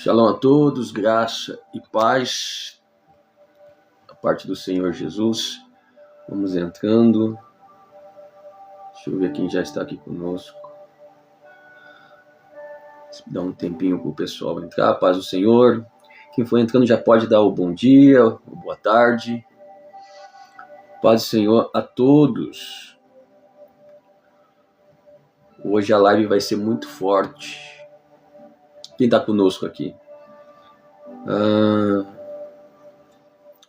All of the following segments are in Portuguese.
Shalom a todos, graça e paz da parte do Senhor Jesus. Vamos entrando. Deixa eu ver quem já está aqui conosco. Dá um tempinho para o pessoal entrar. Paz do Senhor. Quem for entrando já pode dar o bom dia, o boa tarde. Paz do Senhor a todos. Hoje a live vai ser muito forte. Quem está conosco aqui?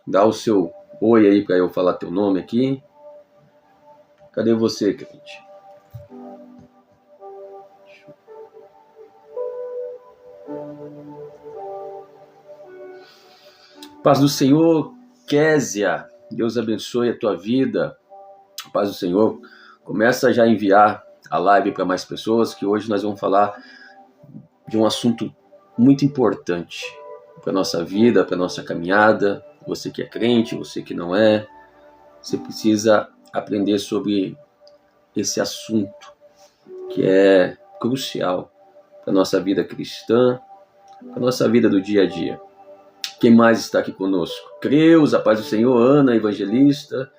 Dá o seu oi aí para eu falar teu nome aqui. Cadê você, crente? Paz do Senhor, Késia. Deus abençoe a tua vida. Paz do Senhor. Começa já a enviar a live para mais pessoas, que hoje nós vamos falar de um assunto muito importante para a nossa vida, para a nossa caminhada. Você que é crente, você que não é, você precisa aprender sobre esse assunto que é crucial para a nossa vida cristã, para a nossa vida do dia a dia. Quem mais está aqui conosco? Creus, a paz do Senhor, Ana, evangelista.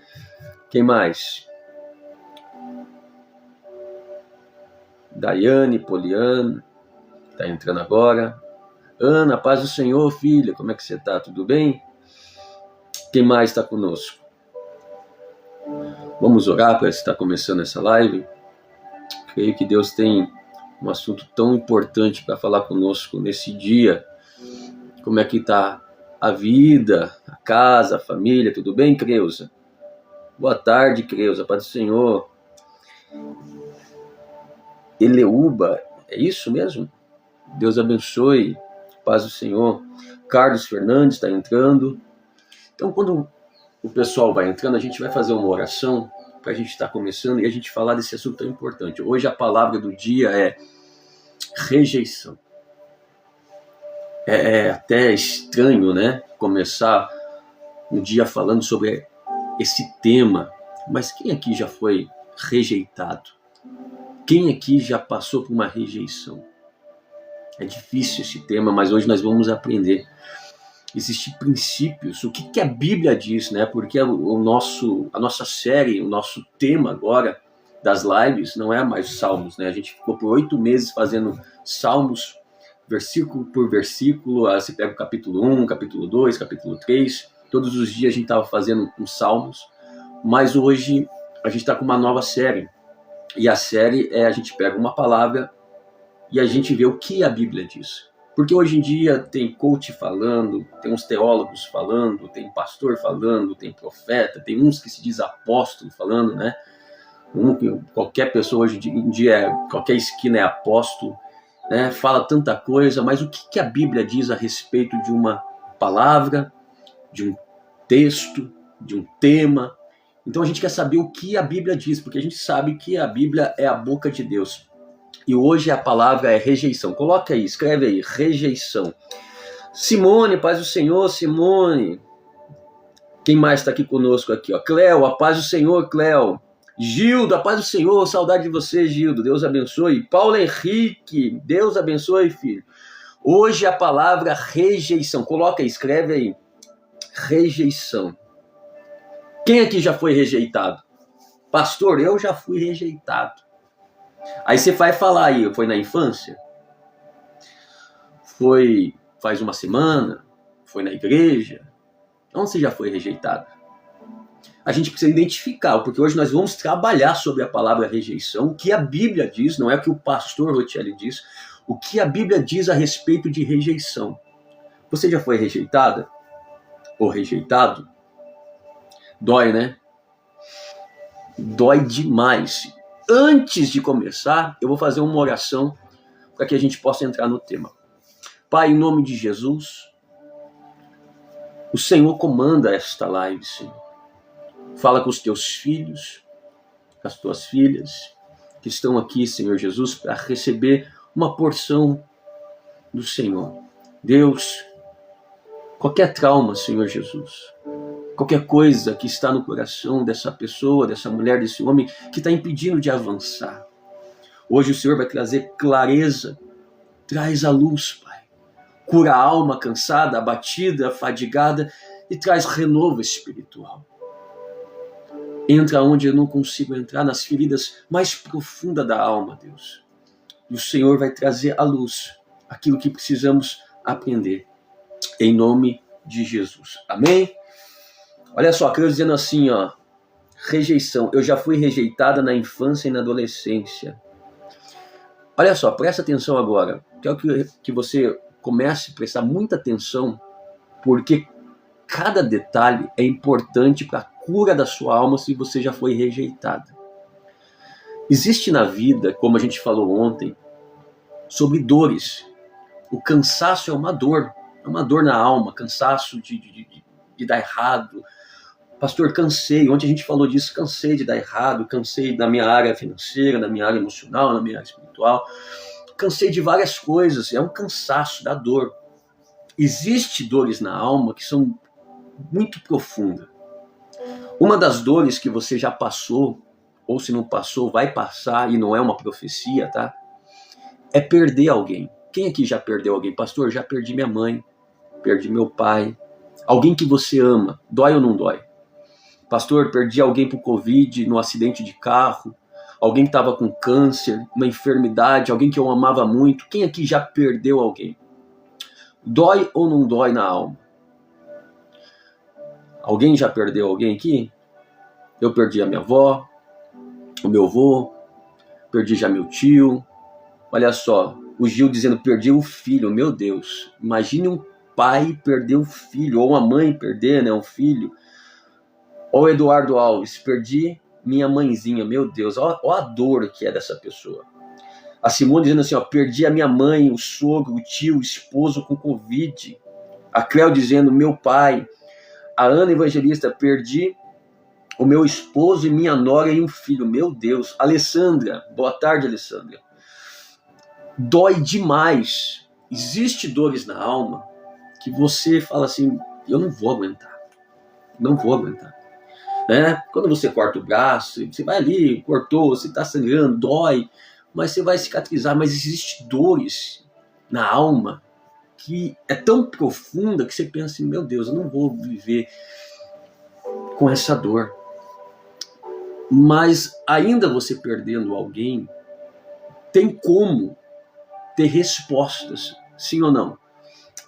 Quem mais? Daiane, Poliana. Está entrando agora. Ana, paz do Senhor, filha, como é que você está? Tudo bem? Quem mais está conosco? Vamos orar para estar começando essa live. Creio que Deus tem um assunto tão importante para falar conosco nesse dia. Como é que está a vida, a casa, a família? Tudo bem, Creuza? Boa tarde, Creuza, paz do Senhor. Eleuba, é isso mesmo? Deus abençoe, paz do Senhor. Carlos Fernandes está entrando. Então, quando o pessoal vai entrando, a gente vai fazer uma oração para a gente estar começando e a gente falar desse assunto tão importante. Hoje a palavra do dia é rejeição. É até estranho, né? Começar um dia falando sobre esse tema. Mas quem aqui já foi rejeitado? Quem aqui já passou por uma rejeição? É difícil esse tema, mas hoje nós vamos aprender. Existem princípios, o que a Bíblia diz, né? Porque a nossa série, o nosso tema agora das lives não é mais Salmos, né? A gente ficou por 8 meses fazendo Salmos, versículo por versículo. Você pega o capítulo 1, capítulo 2, capítulo 3. Todos os dias a gente estava fazendo uns Salmos, mas hoje a gente está com uma nova série. E a série a gente pega uma palavra e a gente vê o que a Bíblia diz. Porque hoje em dia tem coach falando, tem uns teólogos falando, tem pastor falando, tem profeta, tem uns que se diz apóstolo falando, né? Qualquer pessoa hoje em dia, qualquer esquina é apóstolo, né? Fala tanta coisa, mas o que a Bíblia diz a respeito de uma palavra, de um texto, de um tema? Então a gente quer saber o que a Bíblia diz, porque a gente sabe que a Bíblia é a boca de Deus. E hoje a palavra é rejeição. Coloca aí, escreve aí, rejeição. Simone, paz do Senhor, Simone. Quem mais está aqui conosco aqui? Ó? Cléo, a paz do Senhor, Cléo. Gildo, a paz do Senhor, saudade de você, Gildo. Deus abençoe. Paulo Henrique, Deus abençoe, filho. Hoje a palavra rejeição. Coloca aí, escreve aí. Rejeição. Quem aqui já foi rejeitado? Pastor, eu já fui rejeitado. Aí você vai falar aí, foi na infância? Foi faz uma semana? Foi na igreja? Onde você já foi rejeitado? A gente precisa identificar, porque hoje nós vamos trabalhar sobre a palavra rejeição, o que a Bíblia diz, não é o que o pastor Rotelli diz, o que a Bíblia diz a respeito de rejeição. Você já foi rejeitada? Ou rejeitado? Dói, né? Dói demais. Antes de começar, eu vou fazer uma oração para que a gente possa entrar no tema. Pai, em nome de Jesus, o Senhor comanda esta live, Senhor. Fala com os teus filhos, com as tuas filhas, que estão aqui, Senhor Jesus, para receber uma porção do Senhor. Deus, qualquer trauma, Senhor Jesus, qualquer coisa que está no coração dessa pessoa, dessa mulher, desse homem, que está impedindo de avançar. Hoje o Senhor vai trazer clareza, traz a luz, Pai. cura a alma cansada, abatida, fadigada e traz renovo espiritual. Entra onde eu não consigo entrar, nas feridas mais profundas da alma, Deus. E o Senhor vai trazer à luz aquilo que precisamos aprender. Em nome de Jesus. Amém? Olha só, Creu dizendo assim, ó, rejeição. Eu já fui rejeitada na infância e na adolescência. Olha só, presta atenção agora. Quero que você comece a prestar muita atenção, porque cada detalhe é importante para a cura da sua alma se você já foi rejeitada. Existe na vida, como a gente falou ontem, sobre dores. O cansaço é uma dor na alma, cansaço de dar errado. Pastor, cansei, ontem a gente falou disso, cansei de dar errado, cansei na minha área financeira, na minha área emocional, na minha área espiritual, cansei de várias coisas, é um cansaço da dor. Existem dores na alma que são muito profundas. Uma das dores que você já passou, ou se não passou, vai passar, e não é uma profecia, tá? É perder alguém. Quem aqui já perdeu alguém? Pastor, já perdi minha mãe, perdi meu pai. Alguém que você ama, dói ou não dói? Pastor, perdi alguém por Covid, no acidente de carro. Alguém que estava com câncer, uma enfermidade, alguém que eu amava muito. Quem aqui já perdeu alguém? Dói ou não dói na alma? Alguém já perdeu alguém aqui? Eu perdi a minha avó, o meu avô, perdi já meu tio. Olha só, o Gil dizendo, perdi o filho. Meu Deus, imagine um pai perder um filho, ou uma mãe perder, né, um filho. Ou o Eduardo Alves, perdi minha mãezinha. Meu Deus, ó a dor que é dessa pessoa. A Simone dizendo assim, ó, perdi a minha mãe, o sogro, o tio, o esposo com Covid. A Cléo dizendo, meu pai. A Ana Evangelista, perdi o meu esposo e minha nora e um filho. Meu Deus. Alessandra, boa tarde, Alessandra. Dói demais. Existe dores na alma que você fala assim, eu não vou aguentar. Não vou aguentar. Né? Quando você corta o braço, você vai ali, cortou, você está sangrando, dói, mas você vai cicatrizar. Mas existem dores na alma que é tão profunda que você pensa assim, meu Deus, eu não vou viver com essa dor. Mas ainda você perdendo alguém, tem como ter respostas, sim ou não?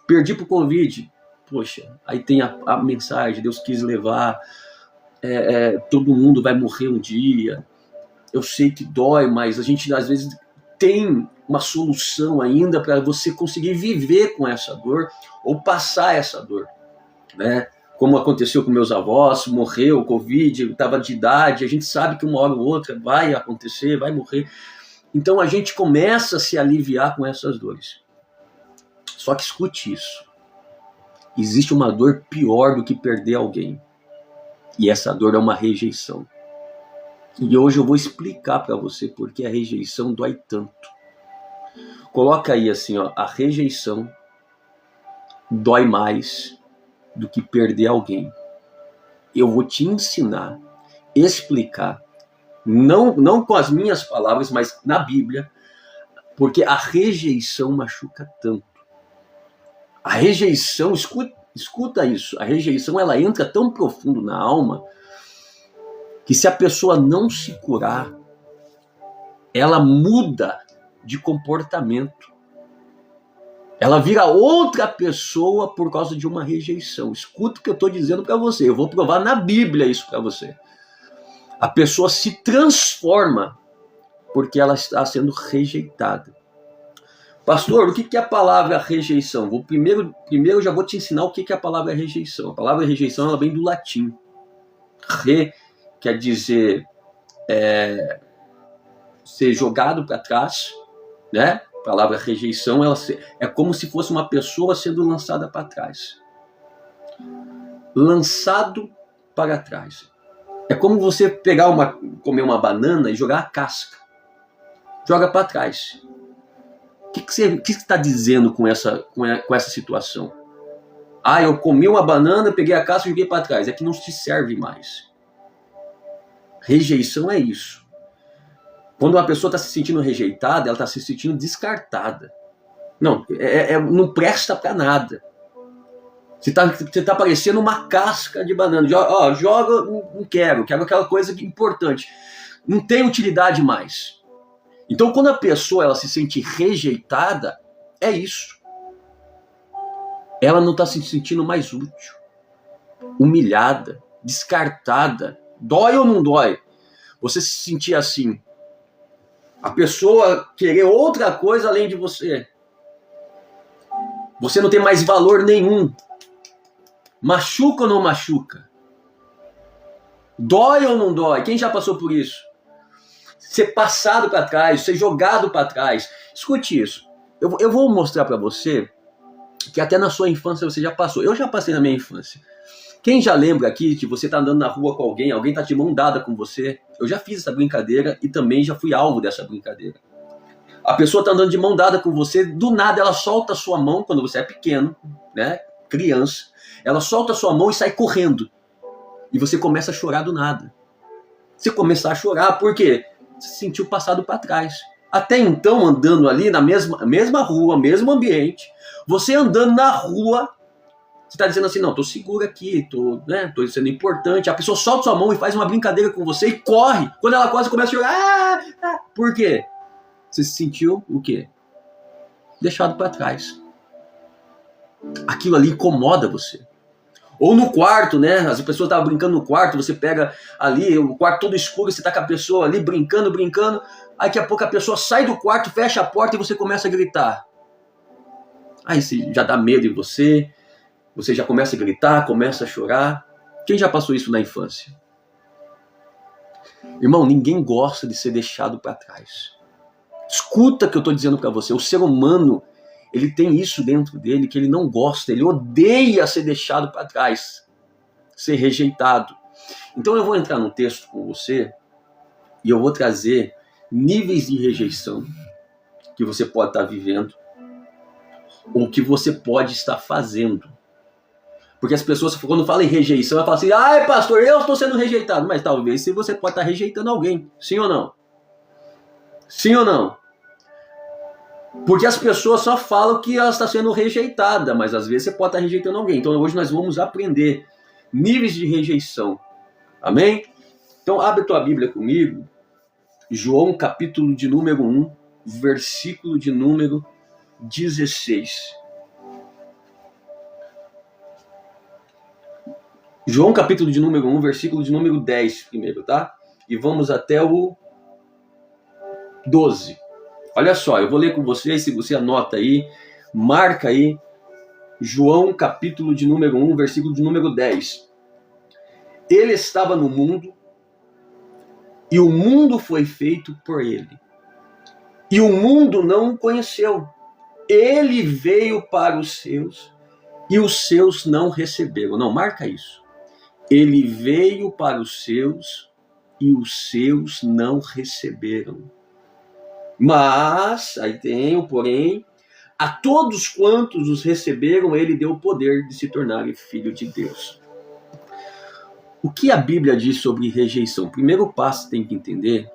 Perdi pro Covid, poxa, aí tem a mensagem, Deus quis levar, todo mundo vai morrer um dia, eu sei que dói, mas a gente às vezes tem uma solução ainda para você conseguir viver com essa dor ou passar essa dor, né? Como aconteceu com meus avós, morreu, Covid, estava de idade, a gente sabe que uma hora ou outra vai acontecer, vai morrer. Então a gente começa a se aliviar com essas dores. Só que escute isso. Existe uma dor pior do que perder alguém. E essa dor é uma rejeição. E hoje eu vou explicar para você por que a rejeição dói tanto. Coloca aí assim, ó, a rejeição dói mais do que perder alguém. Eu vou te ensinar, explicar, não com as minhas palavras, mas na Bíblia, porque a rejeição machuca tanto. A rejeição, escuta isso, a rejeição ela entra tão profundo na alma que se a pessoa não se curar, ela muda de comportamento. Ela vira outra pessoa por causa de uma rejeição. Escuta o que eu estou dizendo para você. Eu vou provar na Bíblia isso para você. A pessoa se transforma porque ela está sendo rejeitada. Pastor, o que é a palavra rejeição? Primeiro eu já vou te ensinar o que é a palavra rejeição. A palavra rejeição ela vem do latim. Re quer dizer ser jogado para trás, né? A palavra rejeição ela é como se fosse uma pessoa sendo lançada para trás. Lançado para trás. É como você comer uma banana e jogar a casca. Joga para trás. O que você está dizendo com essa situação? Ah, eu comi uma banana, peguei a casca e joguei para trás. É que não te serve mais. Rejeição é isso. Quando uma pessoa está se sentindo rejeitada, ela está se sentindo descartada. Não, não presta para nada. Você tá parecendo uma casca de banana. Joga, não quero aquela coisa importante. Não tem utilidade mais. Então, quando a pessoa ela se sente rejeitada, é isso. Ela não está se sentindo mais útil, humilhada, descartada. Dói ou não dói? Você se sentir assim. A pessoa querer outra coisa além de você. Você não tem mais valor nenhum. Machuca ou não machuca? Dói ou não dói? Quem já passou por isso? Ser passado para trás, ser jogado para trás. Escute isso. Eu vou mostrar para você que até na sua infância você já passou. Eu já passei na minha infância. Quem já lembra aqui que você tá andando na rua com alguém tá de mão dada com você? Eu já fiz essa brincadeira e também já fui alvo dessa brincadeira. A pessoa tá andando de mão dada com você, do nada ela solta a sua mão, quando você é pequeno, né, criança, ela solta a sua mão e sai correndo. E você começa a chorar do nada. Você começa a chorar porque você se sentiu passado para trás. Até então, andando ali na mesma rua, mesmo ambiente, você andando na rua, você está dizendo assim, não, tô seguro aqui, tô sendo importante. A pessoa solta sua mão e faz uma brincadeira com você e corre. Quando ela corre, você começa a chorar. Por quê? Você se sentiu o quê? Deixado para trás. Aquilo ali incomoda você. Ou no quarto, né? As pessoas estavam brincando no quarto, você pega ali, o quarto todo escuro, você tá com a pessoa ali brincando. Aí daqui a pouco a pessoa sai do quarto, fecha a porta e você começa a gritar. Aí você já dá medo em você já começa a gritar, começa a chorar. Quem já passou isso na infância? Irmão, ninguém gosta de ser deixado para trás. Escuta o que eu estou dizendo para você. O ser humano, ele tem isso dentro dele que ele não gosta, ele odeia ser deixado para trás, ser rejeitado. Então eu vou entrar num texto com você e eu vou trazer níveis de rejeição que você pode estar vivendo ou que você pode estar fazendo. Porque as pessoas, quando falam em rejeição, elas falam assim, ai pastor, eu estou sendo rejeitado. Mas talvez você pode estar rejeitando alguém, sim ou não? Sim ou não? Porque as pessoas só falam que ela está sendo rejeitada, mas às vezes você pode estar rejeitando alguém. Então hoje nós vamos aprender níveis de rejeição. Amém? Então abre tua Bíblia comigo. João capítulo de número 1, versículo de número 16. João capítulo de número 1, versículo de número 10 primeiro, tá? E vamos até o 12. Olha só, eu vou ler com vocês, se você anota aí, marca aí, João capítulo de número 1, versículo de número 10. Ele estava no mundo, e o mundo foi feito por ele. E o mundo não o conheceu. Ele veio para os seus, e os seus não receberam. Não, marca isso. Ele veio para os seus, e os seus não receberam. Mas, aí tem o porém, a todos quantos os receberam, ele deu o poder de se tornarem filho de Deus. O que a Bíblia diz sobre rejeição? Primeiro passo, tem que entender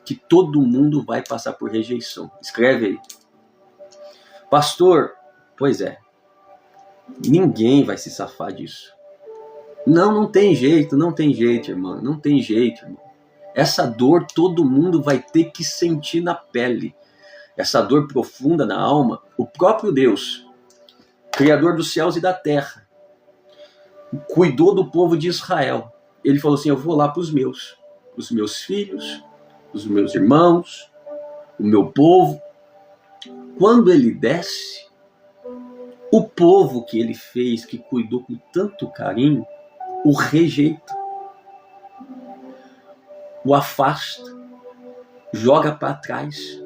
que todo mundo vai passar por rejeição. Escreve aí. Pastor, pois é, ninguém vai se safar disso. Não tem jeito, irmão, não tem jeito, irmão. Essa dor todo mundo vai ter que sentir na pele. Essa dor profunda na alma, o próprio Deus, Criador dos céus e da terra, cuidou do povo de Israel. Ele falou assim, eu vou lá para os meus filhos, os meus irmãos, o meu povo. Quando ele desce, o povo que ele fez, que cuidou com tanto carinho, o rejeita, o afasta, joga para trás.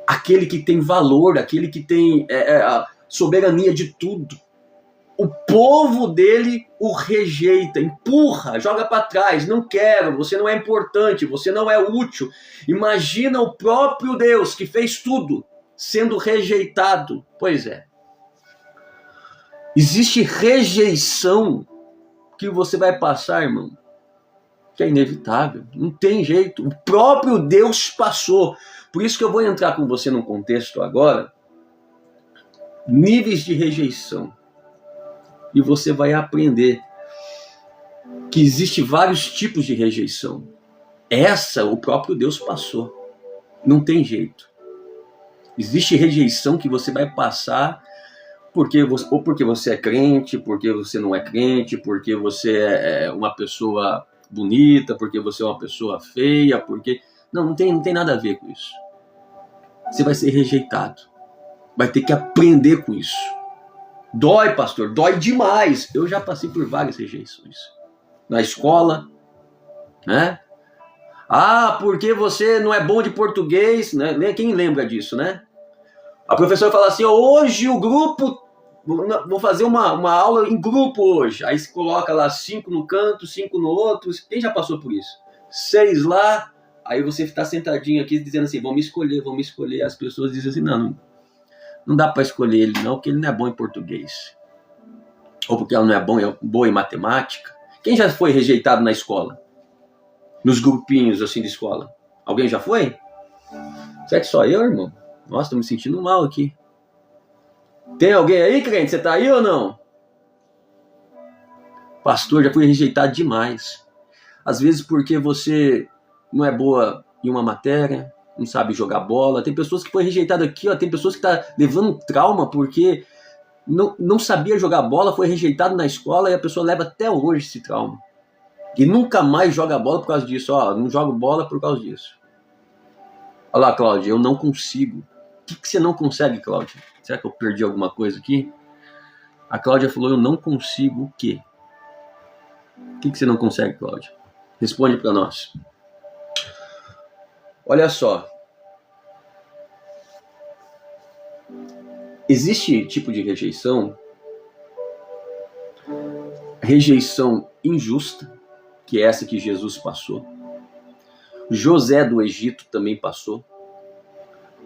Aquele que tem valor, aquele que tem a soberania de tudo, o povo dele o rejeita, empurra, joga para trás. Não quero, você não é importante, você não é útil. Imagina o próprio Deus que fez tudo sendo rejeitado. Pois é. Existe rejeição que você vai passar, irmão, que é inevitável, não tem jeito. O próprio Deus passou. Por isso que eu vou entrar com você num contexto agora níveis de rejeição. E você vai aprender que existe vários tipos de rejeição. Essa o próprio Deus passou. Não tem jeito. Existe rejeição que você vai passar ou porque você é crente, porque você não é crente, porque você é uma pessoa bonita, porque você é uma pessoa feia, porque... Não tem nada a ver com isso. Você vai ser rejeitado. Vai ter que aprender com isso. Dói, pastor, dói demais. Eu já passei por várias rejeições. Na escola, né? Ah, porque você não é bom de português, né? Quem lembra disso, né? A professora fala assim, hoje o grupo, vou fazer uma aula em grupo hoje. Aí se coloca lá 5 no canto, 5 no outro. Quem já passou por isso? 6 lá, aí você está sentadinho aqui dizendo assim, vamos escolher. As pessoas dizem assim, não dá para escolher ele não, porque ele não é bom em português. Ou porque ela não é boa em matemática. Quem já foi rejeitado na escola? Nos grupinhos assim de escola? Alguém já foi? Será que só eu, irmão? Nossa, tô me sentindo mal aqui. Tem alguém aí, crente? Você tá aí ou não? Pastor, já fui rejeitado demais. Às vezes porque você não é boa em uma matéria, não sabe jogar bola. Tem pessoas que foi rejeitado aqui, ó. Tem pessoas que tá levando trauma porque não sabia jogar bola, foi rejeitado na escola e a pessoa leva até hoje esse trauma. E nunca mais joga bola por causa disso. Ó, não jogo bola por causa disso. Olha lá, Cláudia, eu não consigo. O que você não consegue, Cláudia? Será que eu perdi alguma coisa aqui? A Cláudia falou, eu não consigo o quê? O que você não consegue, Cláudia? Responde para nós. Olha só. Existe tipo de rejeição injusta, que é essa que Jesus passou. José do Egito também passou.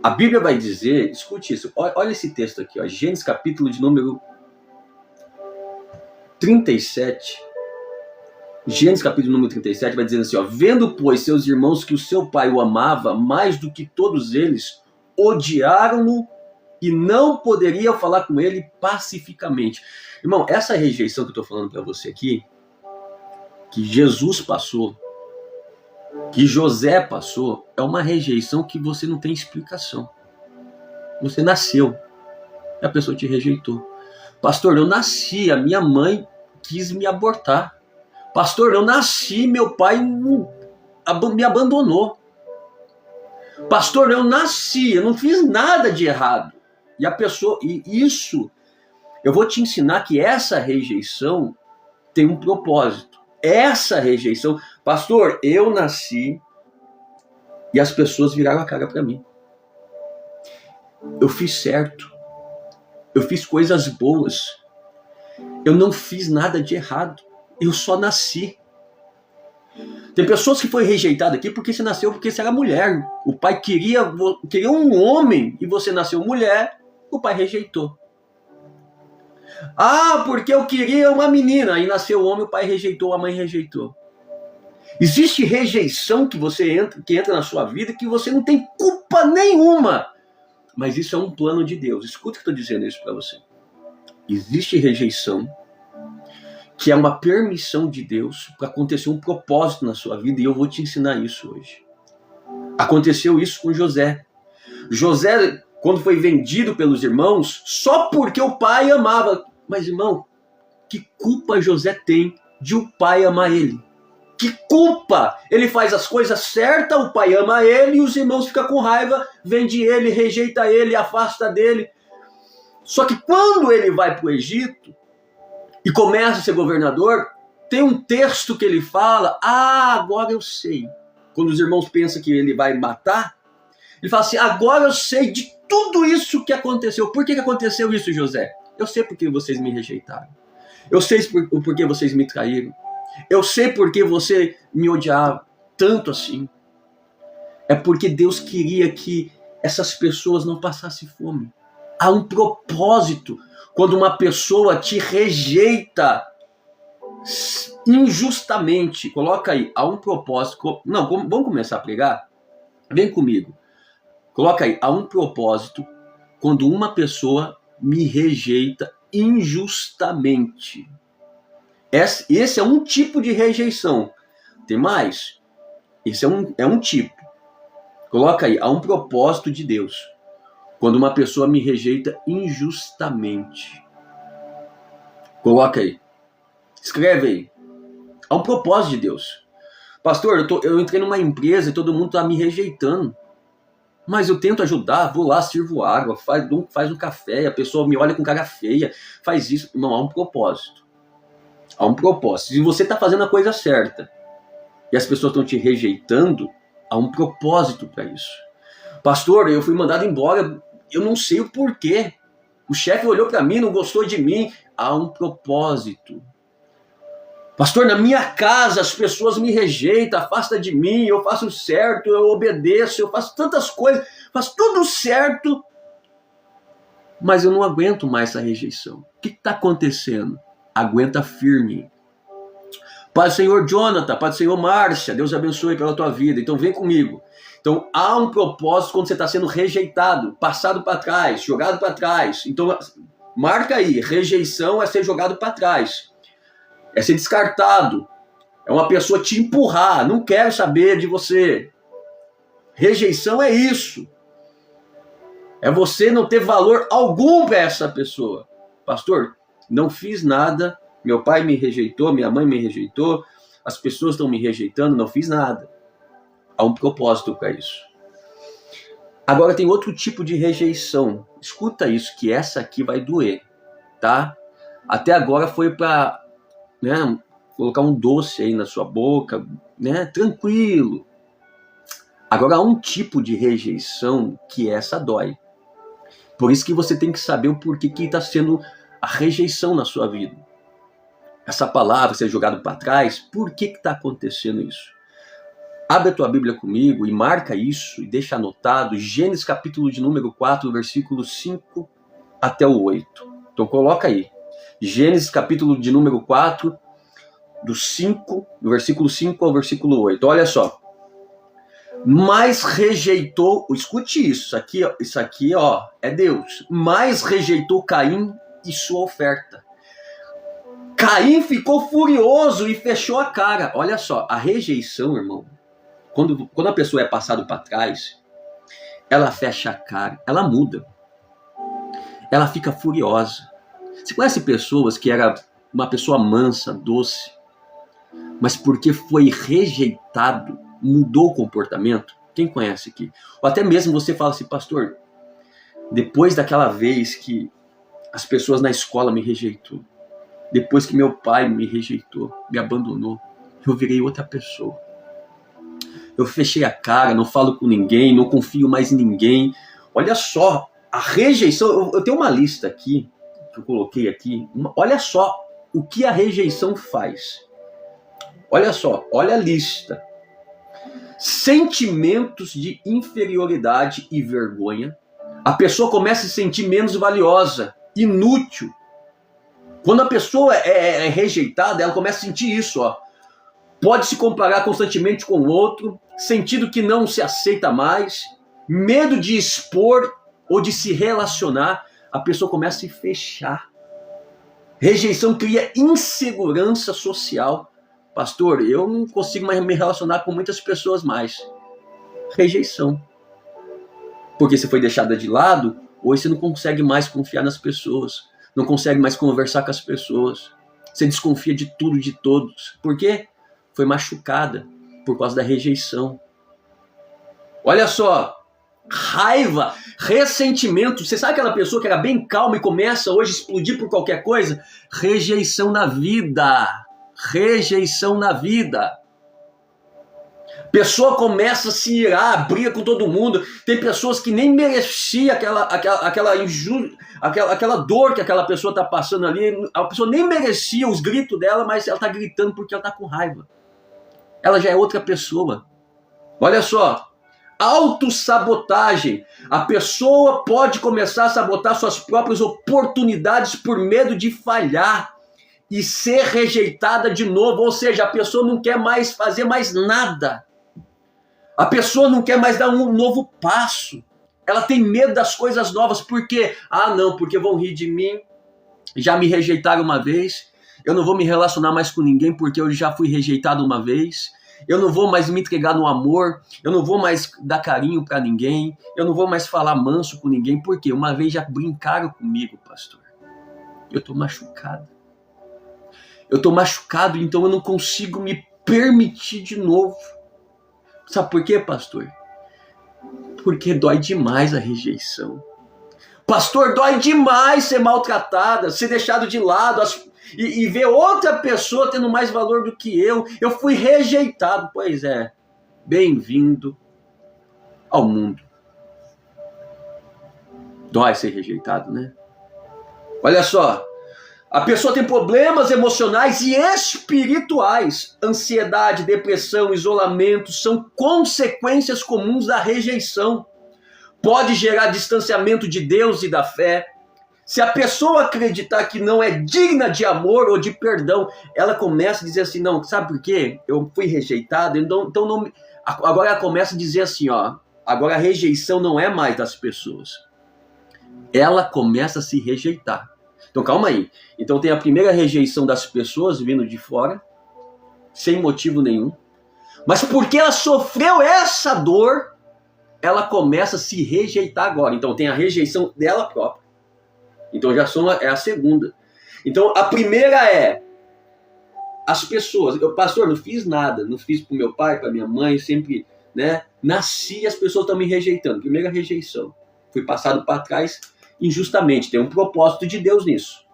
A Bíblia vai dizer, escute isso, olha esse texto aqui, ó, Gênesis capítulo de número 37. Gênesis capítulo número 37 vai dizer assim, ó, vendo, pois, seus irmãos que o seu pai o amava mais do que todos eles, odiaram-no e não poderiam falar com ele pacificamente. Irmão, essa rejeição que eu estou falando para você aqui, que Jesus passou, que José passou, é uma rejeição que você não tem explicação. Você nasceu, e a pessoa te rejeitou. Pastor, eu nasci, a minha mãe quis me abortar. Pastor, eu nasci, meu pai me abandonou. Pastor, eu nasci, eu não fiz nada de errado. E a pessoa, e isso, eu vou te ensinar que essa rejeição tem um propósito. Essa rejeição, pastor, eu nasci e as pessoas viraram a cara para mim. Eu fiz certo. Eu fiz coisas boas. Eu não fiz nada de errado. Eu só nasci. Tem pessoas que foi rejeitado aqui porque você nasceu porque você era mulher. O pai queria um homem e você nasceu mulher, o pai rejeitou. Ah, porque eu queria uma menina, aí nasceu o homem, o pai rejeitou, a mãe rejeitou. Existe rejeição que entra na sua vida que você não tem culpa nenhuma. Mas isso é um plano de Deus. Escuta que eu estou dizendo isso para você. Existe rejeição que é uma permissão de Deus para acontecer um propósito na sua vida, e eu vou te ensinar isso hoje. Aconteceu isso com José. José, quando foi vendido pelos irmãos, só porque o pai amava. Mas, irmão, que culpa José tem de o pai amar ele? Que culpa! Ele faz as coisas certas, o pai ama ele e os irmãos ficam com raiva, vende ele, rejeita ele, afasta dele. Só que quando ele vai para o Egito e começa a ser governador, tem um texto que ele fala, agora eu sei. Quando os irmãos pensam que ele vai matar, ele fala assim, agora eu sei de tudo isso que aconteceu. Por que aconteceu isso, José? Eu sei porque vocês me rejeitaram. Eu sei porque vocês me traíram. Eu sei porque você me odiava tanto assim. É porque Deus queria que essas pessoas não passassem fome. Há um propósito. Quando uma pessoa te rejeita injustamente, coloca aí, há um propósito. Não, vamos começar a pregar? Vem comigo. Coloca aí, há um propósito quando uma pessoa me rejeita injustamente. Esse é um tipo de rejeição. Tem mais? Esse é um tipo. Coloca aí, há um propósito de Deus. Quando uma pessoa me rejeita injustamente. Coloca aí. Escreve aí. Há um propósito de Deus. Pastor, eu entrei numa empresa e todo mundo está me rejeitando. Mas eu tento ajudar, vou lá, sirvo água, faz um café, a pessoa me olha com cara feia, faz isso. Não, há um propósito. Há um propósito. Se você está fazendo a coisa certa e as pessoas estão te rejeitando, há um propósito para isso. Pastor, eu fui mandado embora, eu não sei o porquê. O chefe olhou para mim, não gostou de mim. Há um propósito. Pastor, na minha casa as pessoas me rejeitam, afastam de mim, eu faço certo, eu obedeço, eu faço tantas coisas, faço tudo certo, mas eu não aguento mais essa rejeição. O que está acontecendo? Aguenta firme. Pai do Senhor Jonathan, Pai do Senhor Márcia, Deus abençoe pela tua vida, então vem comigo. Então há um propósito quando você está sendo rejeitado, passado para trás, jogado para trás. Então marca aí, rejeição é ser jogado para trás. É ser descartado. É uma pessoa te empurrar. Não quero saber de você. Rejeição é isso. É você não ter valor algum para essa pessoa. Pastor, não fiz nada. Meu pai me rejeitou, minha mãe me rejeitou. As pessoas estão me rejeitando, não fiz nada. Há um propósito para isso. Agora tem outro tipo de rejeição. Escuta isso, que essa aqui vai doer, tá? Até agora foi para colocar um doce aí na sua boca, tranquilo. Agora há um tipo de rejeição que essa dói. Por isso que você tem que saber o porquê que está sendo a rejeição na sua vida. Essa palavra ser jogado para trás, por que está acontecendo isso? Abre a tua Bíblia comigo e marca isso e deixa anotado Gênesis capítulo de número 4, versículo 5 até o 8. Então coloca aí. Gênesis capítulo de número 4, do versículo 5 ao versículo 8. Olha só. Mas rejeitou, escute isso aqui é Deus. Mas rejeitou Caim e sua oferta. Caim ficou furioso e fechou a cara. Olha só, a rejeição, irmão, quando a pessoa é passada para trás, ela fecha a cara, ela muda. Ela fica furiosa. Você conhece pessoas que era uma pessoa mansa, doce, mas porque foi rejeitado, mudou o comportamento? Quem conhece aqui? Ou até mesmo você fala assim, pastor, depois daquela vez que as pessoas na escola me rejeitou, depois que meu pai me rejeitou, me abandonou, eu virei outra pessoa. Eu fechei a cara, não falo com ninguém, não confio mais em ninguém. Olha só, a rejeição, eu tenho uma lista aqui, que eu coloquei aqui, olha só o que a rejeição faz. Olha só, olha a lista. Sentimentos de inferioridade e vergonha. A pessoa começa a se sentir menos valiosa, inútil. Quando a pessoa é rejeitada, ela começa a sentir isso, ó. Pode se comparar constantemente com o outro, sentindo que não se aceita mais, medo de expor ou de se relacionar, a pessoa começa a se fechar. Rejeição cria insegurança social. Pastor, eu não consigo mais me relacionar com muitas pessoas mais. Rejeição. Porque você foi deixada de lado, hoje você não consegue mais confiar nas pessoas, não consegue mais conversar com as pessoas. Você desconfia de tudo e de todos. Por quê? Foi machucada por causa da rejeição. Olha só, raiva, ressentimento. Você sabe aquela pessoa que era bem calma e começa hoje a explodir por qualquer coisa? Rejeição na vida. Rejeição na vida. Pessoa começa a se irar, briga com todo mundo. Tem pessoas que nem mereciam aquela dor que aquela pessoa está passando ali. A pessoa nem merecia os gritos dela, mas ela está gritando porque ela está com raiva. Ela já é outra pessoa. Olha só, autossabotagem. A pessoa pode começar a sabotar suas próprias oportunidades por medo de falhar e ser rejeitada de novo. Ou seja, a pessoa não quer mais fazer mais nada. A pessoa não quer mais dar um novo passo. Ela tem medo das coisas novas. Por quê? Ah, não, porque vão rir de mim. Já me rejeitaram uma vez. Eu não vou me relacionar mais com ninguém porque eu já fui rejeitado uma vez. Eu não vou mais me entregar no amor. Eu não vou mais dar carinho para ninguém. Eu não vou mais falar manso com ninguém. Por quê? Uma vez já brincaram comigo, pastor. Eu estou machucado. Eu estou machucado, então eu não consigo me permitir de novo. Sabe por quê, pastor? Porque dói demais a rejeição. Pastor, dói demais ser maltratada, ser deixado de lado e ver outra pessoa tendo mais valor do que eu. Eu fui rejeitado. Pois é, bem-vindo ao mundo. Dói ser rejeitado, né? Olha só, a pessoa tem problemas emocionais e espirituais. Ansiedade, depressão, isolamento são consequências comuns da rejeição. Pode gerar distanciamento de Deus e da fé. Se a pessoa acreditar que não é digna de amor ou de perdão, ela começa a dizer assim, não, sabe por quê? Eu fui rejeitado, então não... Agora ela começa a dizer assim, ó, agora a rejeição não é mais das pessoas. Ela começa a se rejeitar. Então calma aí. Então tem a primeira rejeição das pessoas vindo de fora, sem motivo nenhum. Mas porque ela sofreu essa dor, ela começa a se rejeitar agora. Então tem a rejeição dela própria. Então é a segunda. Então a primeira é as pessoas. Eu, pastor, não fiz nada. Não fiz para o meu pai, para minha mãe. Sempre, né? Nasci e as pessoas estão me rejeitando. Primeira rejeição. Fui passado para trás injustamente. Tem um propósito de Deus nisso.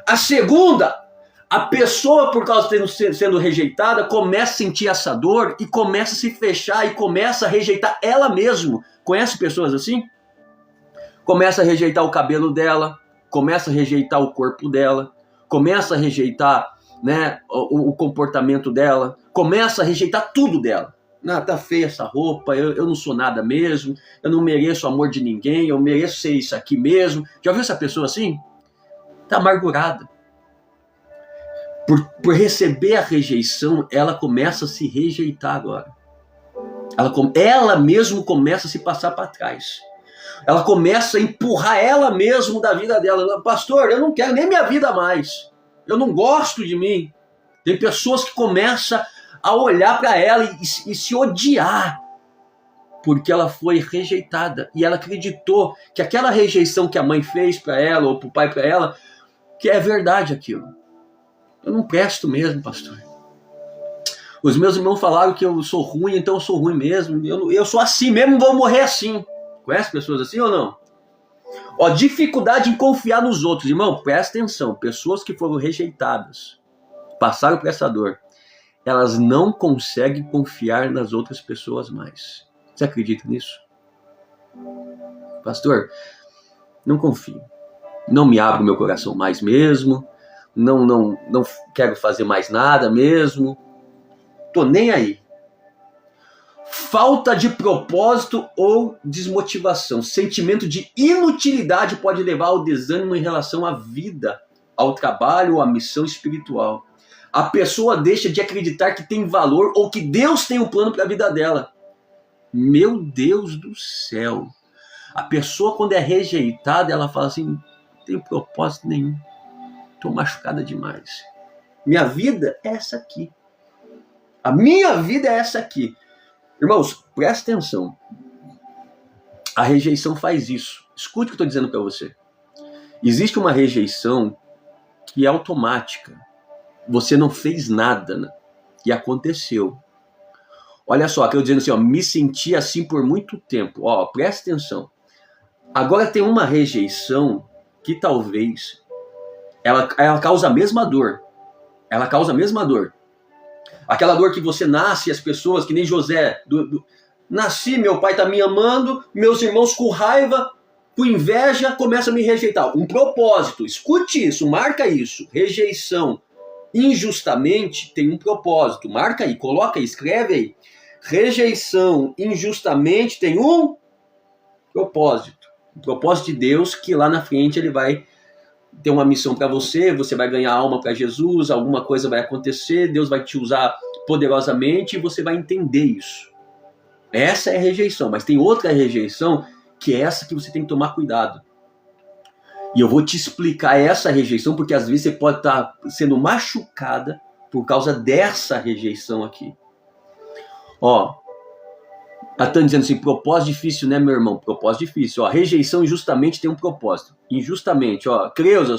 A segunda, a pessoa, por causa de sendo rejeitada, começa a sentir essa dor e começa a se fechar e começa a rejeitar ela mesma. Conhece pessoas assim? Começa a rejeitar o cabelo dela, começa a rejeitar o corpo dela, começa a rejeitar, né, o comportamento dela, começa a rejeitar tudo dela. Ah, tá feia essa roupa, eu não sou nada mesmo, eu não mereço o amor de ninguém, eu mereço ser isso aqui mesmo. Já viu essa pessoa assim? Tá amargurada. Por receber a rejeição, ela começa a se rejeitar agora. Ela mesmo começa a se passar para trás. Ela começa a empurrar ela mesma da vida dela. Pastor, eu não quero nem minha vida mais. Eu não gosto de mim. Tem pessoas que começam a olhar para ela e se odiar porque ela foi rejeitada. E ela acreditou que aquela rejeição que a mãe fez para ela ou para o pai para ela, que é verdade aquilo. Eu não presto mesmo, pastor. Os meus irmãos falaram que eu sou ruim, então eu sou ruim mesmo. Eu sou assim mesmo, vou morrer assim. Conhece pessoas assim ou não? Ó, dificuldade em confiar nos outros. Irmão, presta atenção. Pessoas que foram rejeitadas, passaram por essa dor, elas não conseguem confiar nas outras pessoas mais. Você acredita nisso? Pastor, não confio. Não me abro meu coração mais mesmo. Não quero fazer mais nada mesmo. Tô nem aí. Falta de propósito ou desmotivação. Sentimento de inutilidade pode levar ao desânimo em relação à vida, ao trabalho ou à missão espiritual. A pessoa deixa de acreditar que tem valor ou que Deus tem um plano para a vida dela. Meu Deus do céu. A pessoa, quando é rejeitada, ela fala assim, não tem propósito nenhum. Estou machucada demais. Minha vida é essa aqui. A minha vida é essa aqui. Irmãos, presta atenção. A rejeição faz isso. Escute o que eu estou dizendo para você. Existe uma rejeição que é automática. Você não fez nada, né? E aconteceu. Olha só, que eu dizendo assim, ó, me senti assim por muito tempo. Ó, presta atenção. Agora tem uma rejeição que talvez ela causa a mesma dor. Ela causa a mesma dor. Aquela dor que você nasce, as pessoas, que nem José. Nasci, meu pai está me amando, meus irmãos com raiva, com inveja, começam a me rejeitar. Um propósito, escute isso, marca isso. Rejeição injustamente tem um propósito. Marca aí, coloca aí, escreve aí. Rejeição injustamente tem um propósito. O propósito de Deus, que lá na frente ele vai ter uma missão para você, você vai ganhar alma para Jesus, alguma coisa vai acontecer, Deus vai te usar poderosamente e você vai entender isso. Essa é a rejeição, mas tem outra rejeição que é essa que você tem que tomar cuidado. E eu vou te explicar essa rejeição, porque às vezes você pode estar sendo machucada por causa dessa rejeição aqui. Ó, ela está dizendo assim, propósito difícil, né, meu irmão? Propósito difícil. Ó, rejeição injustamente tem um propósito. Injustamente, ó, Creuza,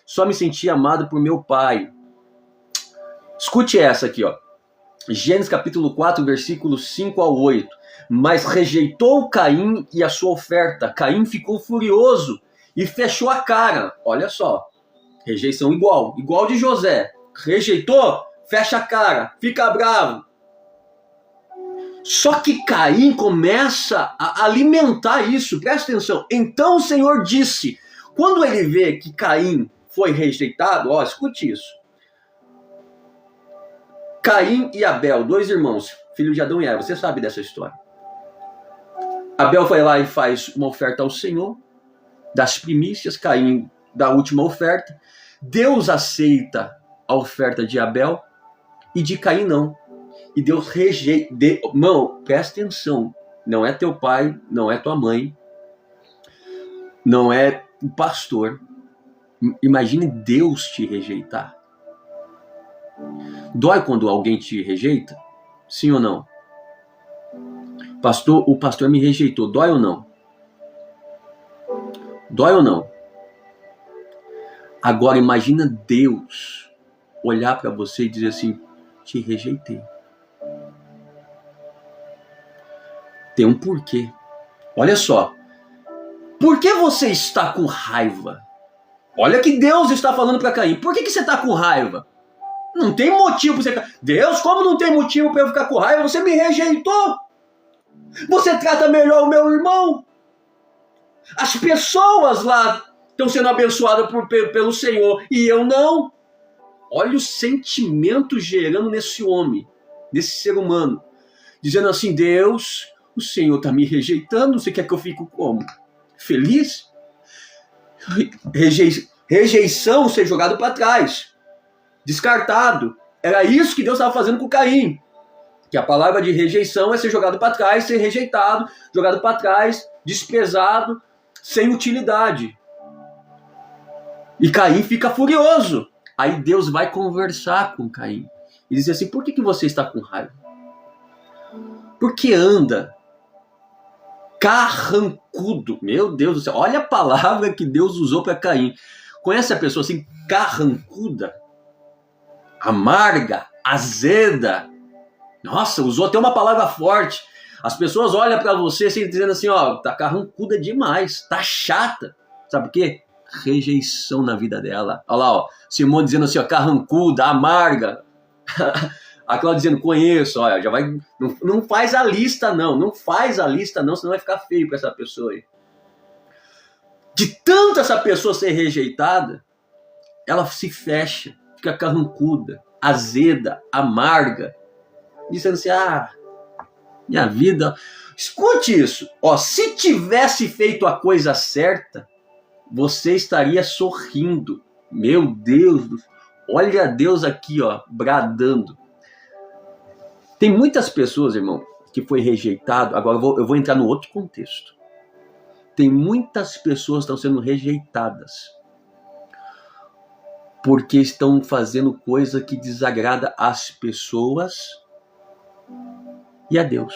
só me senti amado por meu pai. Escute essa aqui, ó. Gênesis capítulo 4, versículos 5 ao 8. Mas rejeitou Caim e a sua oferta. Caim ficou furioso e fechou a cara. Olha só, rejeição igual de José. Rejeitou, fecha a cara, fica bravo. Só que Caim começa a alimentar isso, presta atenção. Então o Senhor disse, quando ele vê que Caim foi rejeitado, ó, escute isso. Caim e Abel, 2 irmãos, filhos de Adão e Eva, você sabe dessa história. Abel foi lá e faz uma oferta ao Senhor, das primícias, Caim da última oferta. Deus aceita a oferta de Abel e de Caim não. E Deus rejeita. Irmão, presta atenção. Não é teu pai, não é tua mãe, não é o pastor. Imagine Deus te rejeitar. Dói quando alguém te rejeita? Sim ou não? Pastor, o pastor me rejeitou. Dói ou não? Dói ou não? Agora imagina Deus olhar para você e dizer assim, te rejeitei. Tem um porquê. Olha só. Por que você está com raiva? Olha que Deus está falando para Caim. Por que você está com raiva? Não tem motivo para você ficar... Deus, como não tem motivo para eu ficar com raiva? Você me rejeitou. Você trata melhor o meu irmão. As pessoas lá estão sendo abençoadas pelo Senhor e eu não. Olha o sentimento gerando nesse homem, nesse ser humano. Dizendo assim, Deus, o Senhor está me rejeitando, você quer que eu fique como? Feliz? Rejeição, ser jogado para trás. Descartado. Era isso que Deus estava fazendo com Caim. Que a palavra de rejeição é ser jogado para trás, ser rejeitado, jogado para trás, desprezado, sem utilidade. E Caim fica furioso. Aí Deus vai conversar com Caim. E diz assim, por que você está com raiva? Porque anda carrancudo. Meu Deus do céu, olha a palavra que Deus usou para Caim. Conhece a pessoa assim, carrancuda? Amarga, azeda. Nossa, usou até uma palavra forte. As pessoas olham para você assim, dizendo assim, ó, tá carrancuda demais, tá chata. Sabe por quê? Rejeição na vida dela. Olha lá, ó, Simone dizendo assim, ó, carrancuda, amarga. A Cláudia dizendo, conheço, olha, já vai. Não faz a lista, não faz a lista, não, senão vai ficar feio para essa pessoa aí. De tanto essa pessoa ser rejeitada, ela se fecha, fica carrancuda, azeda, amarga, dizendo assim, minha vida. Escute isso, ó, se tivesse feito a coisa certa, você estaria sorrindo. Meu Deus, olha Deus aqui, ó, bradando. Tem muitas pessoas, irmão, que foi rejeitado. Agora eu vou entrar no outro contexto. Tem muitas pessoas que estão sendo rejeitadas porque estão fazendo coisa que desagrada às pessoas e a Deus.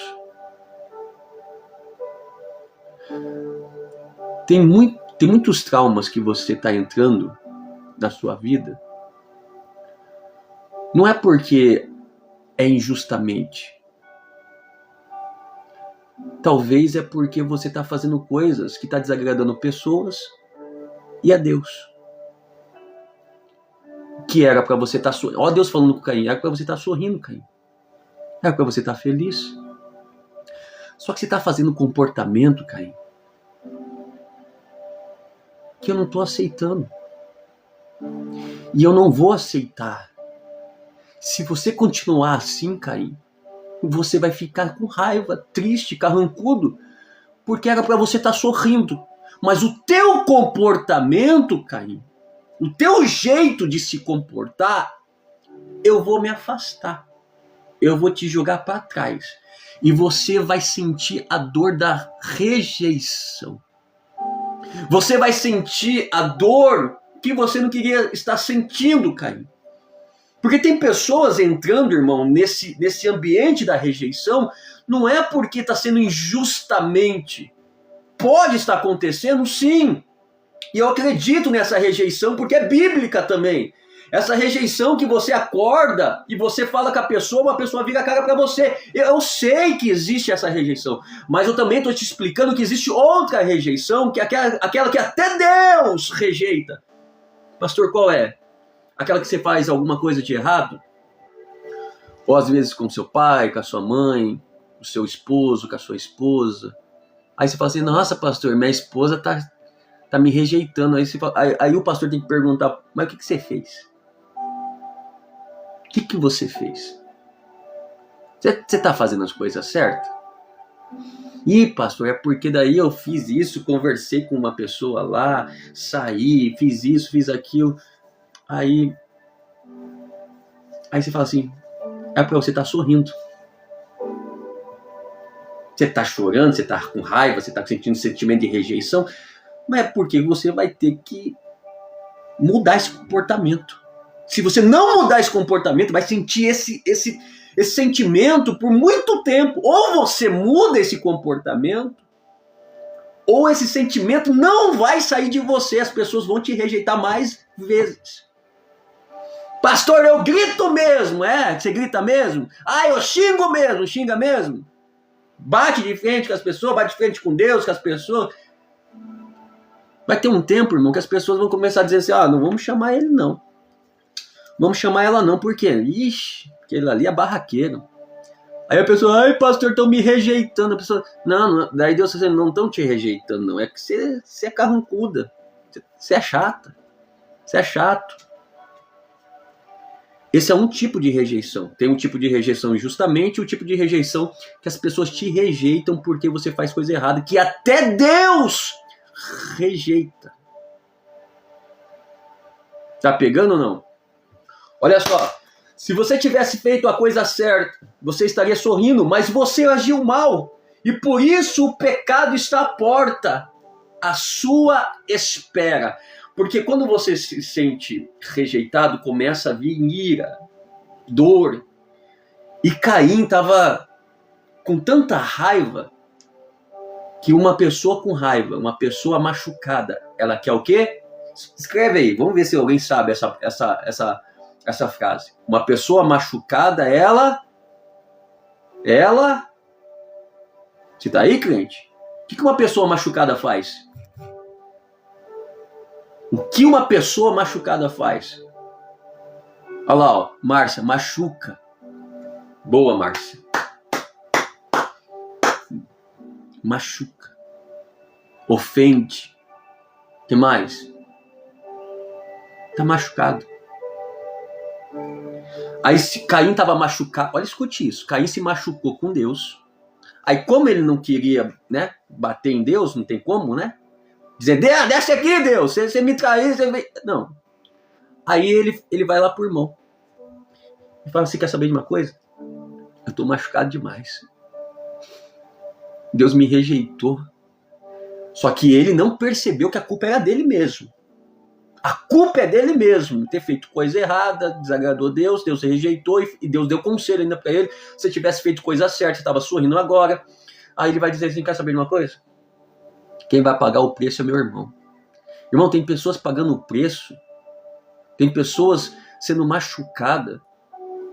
Tem muitos traumas que você está entrando na sua vida. Não é porque é injustamente. Talvez é porque você está fazendo coisas que está desagradando pessoas e a Deus. Que era para você estar sorrindo. Olha Deus falando com Caim. Era para você estar sorrindo, Caim. Era para você estar feliz. Só que você está fazendo comportamento, Caim, que eu não estou aceitando. E eu não vou aceitar. Se você continuar assim, Caim, você vai ficar com raiva, triste, carrancudo, porque era para você estar sorrindo. Mas o teu comportamento, Caim, o teu jeito de se comportar, eu vou me afastar. eu vou te jogar para trás. E você vai sentir a dor da rejeição. Você vai sentir a dor que você não queria estar sentindo, Caim. Porque tem pessoas entrando, irmão, nesse ambiente da rejeição, não é porque está sendo injustamente. Pode estar acontecendo, sim. E eu acredito nessa rejeição porque é bíblica também. Essa rejeição que você acorda e você fala com a pessoa, uma pessoa vira a cara para você. Eu sei que existe essa rejeição, mas eu também estou te explicando que existe outra rejeição, que é aquela que até Deus rejeita. Pastor, qual é? Aquela que você faz alguma coisa de errado? Ou às vezes com seu pai, com a sua mãe, com o seu esposo, com a sua esposa. Aí você fala assim, nossa pastor, minha esposa tá me rejeitando. Aí o pastor tem que perguntar, mas o que você fez? O que você fez? Você tá fazendo as coisas certas? Ih, pastor, é porque daí eu fiz isso, conversei com uma pessoa lá, saí, fiz isso, fiz aquilo. Aí você fala assim, é porque você tá sorrindo. Você tá chorando, você tá com raiva, você tá sentindo sentimento de rejeição, mas é porque você vai ter que mudar esse comportamento. Se você não mudar esse comportamento, vai sentir esse sentimento por muito tempo. Ou você muda esse comportamento, ou esse sentimento não vai sair de você. As pessoas vão te rejeitar mais vezes. Pastor, eu grito mesmo. É? Você grita mesmo? Ah, eu xingo mesmo. Xinga mesmo? Bate de frente com as pessoas, bate de frente com Deus, com as pessoas. Vai ter um tempo, irmão, que as pessoas vão começar a dizer assim, não vamos chamar ele não. Vamos chamar ela não, por quê? Ixi, aquele ali é barraqueiro. Aí a pessoa, ai pastor, estão me rejeitando. A pessoa, não, daí Deus está dizendo, não estão te rejeitando, não. É que você é carrancuda, você é chata, você é chato. Esse é um tipo de rejeição. Tem um tipo de rejeição justamente, o tipo de rejeição que as pessoas te rejeitam porque você faz coisa errada, que até Deus rejeita. Tá pegando ou não? Olha só, se você tivesse feito a coisa certa, você estaria sorrindo, mas você agiu mal. E por isso o pecado está à porta, à sua espera. Porque quando você se sente rejeitado, começa a vir ira, dor. E Caim estava com tanta raiva que uma pessoa com raiva, uma pessoa machucada, ela quer o quê? Escreve aí, vamos ver se alguém sabe essa frase. Uma pessoa machucada, ela... Você tá aí, crente? O que uma pessoa machucada faz? O que uma pessoa machucada faz? Olha lá, ó, Márcia, machuca. Boa, Márcia. Machuca. Ofende. O que mais? Tá machucado. Aí Caim estava machucado. Olha, escute isso. Caim se machucou com Deus. Aí como ele não queria, né, bater em Deus, não tem como, né? Dizer, desce aqui, Deus, você me traiu, não. Aí ele vai lá pro irmão. E fala, você quer saber de uma coisa? Eu tô machucado demais. Deus me rejeitou. Só que ele não percebeu que a culpa era dele mesmo. A culpa é dele mesmo, ter feito coisa errada, desagradou Deus, Deus rejeitou e Deus deu conselho ainda para ele. Se tivesse feito coisa certa, você estava sorrindo agora. Aí ele vai dizer assim, quer saber de uma coisa? Quem vai pagar o preço é meu irmão. Irmão, tem pessoas pagando o preço, tem pessoas sendo machucadas,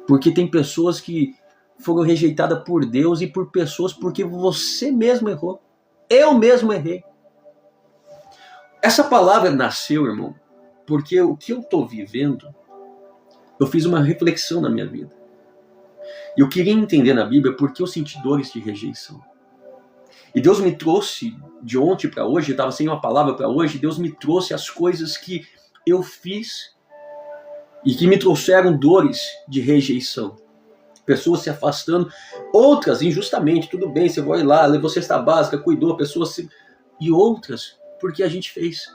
porque tem pessoas que foram rejeitadas por Deus e por pessoas porque você mesmo errou. Eu mesmo errei. Essa palavra nasceu, irmão, porque o que eu estou vivendo, eu fiz uma reflexão na minha vida. E eu queria entender na Bíblia por que eu senti dores de rejeição. E Deus me trouxe de ontem para hoje, eu estava sem uma palavra para hoje, Deus me trouxe as coisas que eu fiz e que me trouxeram dores de rejeição. Pessoas se afastando, outras injustamente, tudo bem, você vai lá, levou cesta básica, cuidou, pessoas se... E outras porque a gente fez.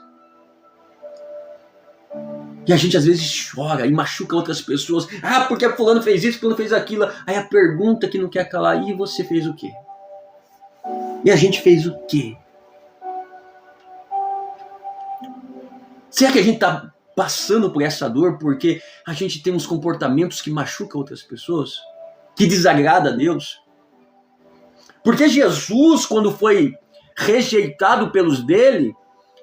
E a gente às vezes chora e machuca outras pessoas. Ah, porque fulano fez isso, fulano fez aquilo. Aí a pergunta que não quer calar, e você fez o quê? E a gente fez o quê? Será que a gente está passando por essa dor porque a gente tem uns comportamentos que machucam outras pessoas? Que desagrada a Deus? Porque Jesus, quando foi rejeitado pelos dele,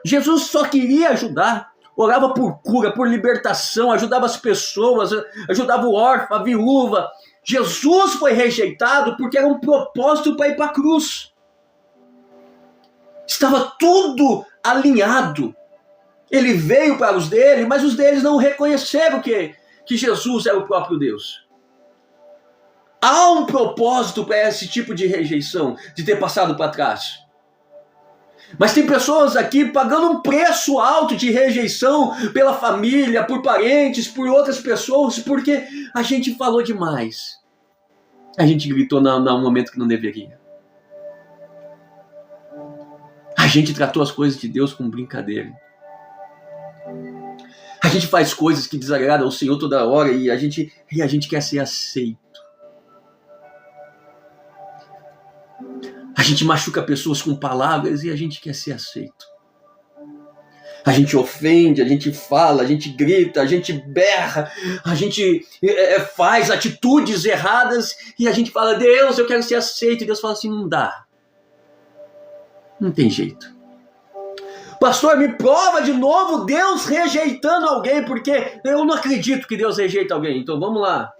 Jesus só queria ajudar. Orava por cura, por libertação, ajudava as pessoas, ajudava o órfão, a viúva. Jesus foi rejeitado porque era um propósito para ir para a cruz. Estava tudo alinhado. Ele veio para os dele, mas os deles não reconheceram que Jesus era o próprio Deus. Há um propósito para esse tipo de rejeição, de ter passado para trás. Mas tem pessoas aqui pagando um preço alto de rejeição pela família, por parentes, por outras pessoas, porque a gente falou demais. A gente gritou num momento que não deveria. A gente tratou as coisas de Deus com brincadeira. A gente faz coisas que desagradam ao Senhor toda hora e a gente quer ser aceito. A gente machuca pessoas com palavras e a gente quer ser aceito. A gente ofende, a gente fala, a gente grita, a gente berra, a gente faz atitudes erradas e a gente fala, Deus, eu quero ser aceito. E Deus fala assim, não dá. Não tem jeito. Pastor, me prova de novo Deus rejeitando alguém, porque eu não acredito que Deus rejeita alguém. Então vamos lá.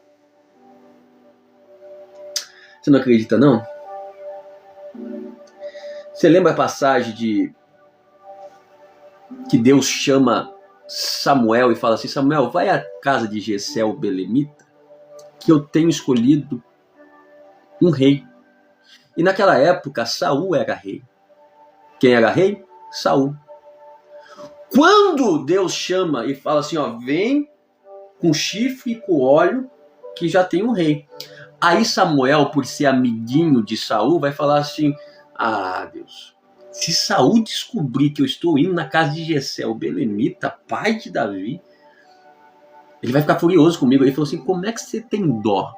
Você não acredita não? Você lembra a passagem que Deus chama Samuel e fala assim, Samuel, vai à casa de Jessé o belemita, que eu tenho escolhido um rei. E naquela época Saul era rei. Quem era rei? Saul. Quando Deus chama e fala assim, ó, vem com chifre e com óleo, que já tem um rei. Aí Samuel, por ser amiguinho de Saul, vai falar assim, ah, Deus, se Saul descobrir que eu estou indo na casa de Jessé, o belemita, pai de Davi, ele vai ficar furioso comigo. Ele falou assim, como é que você tem dó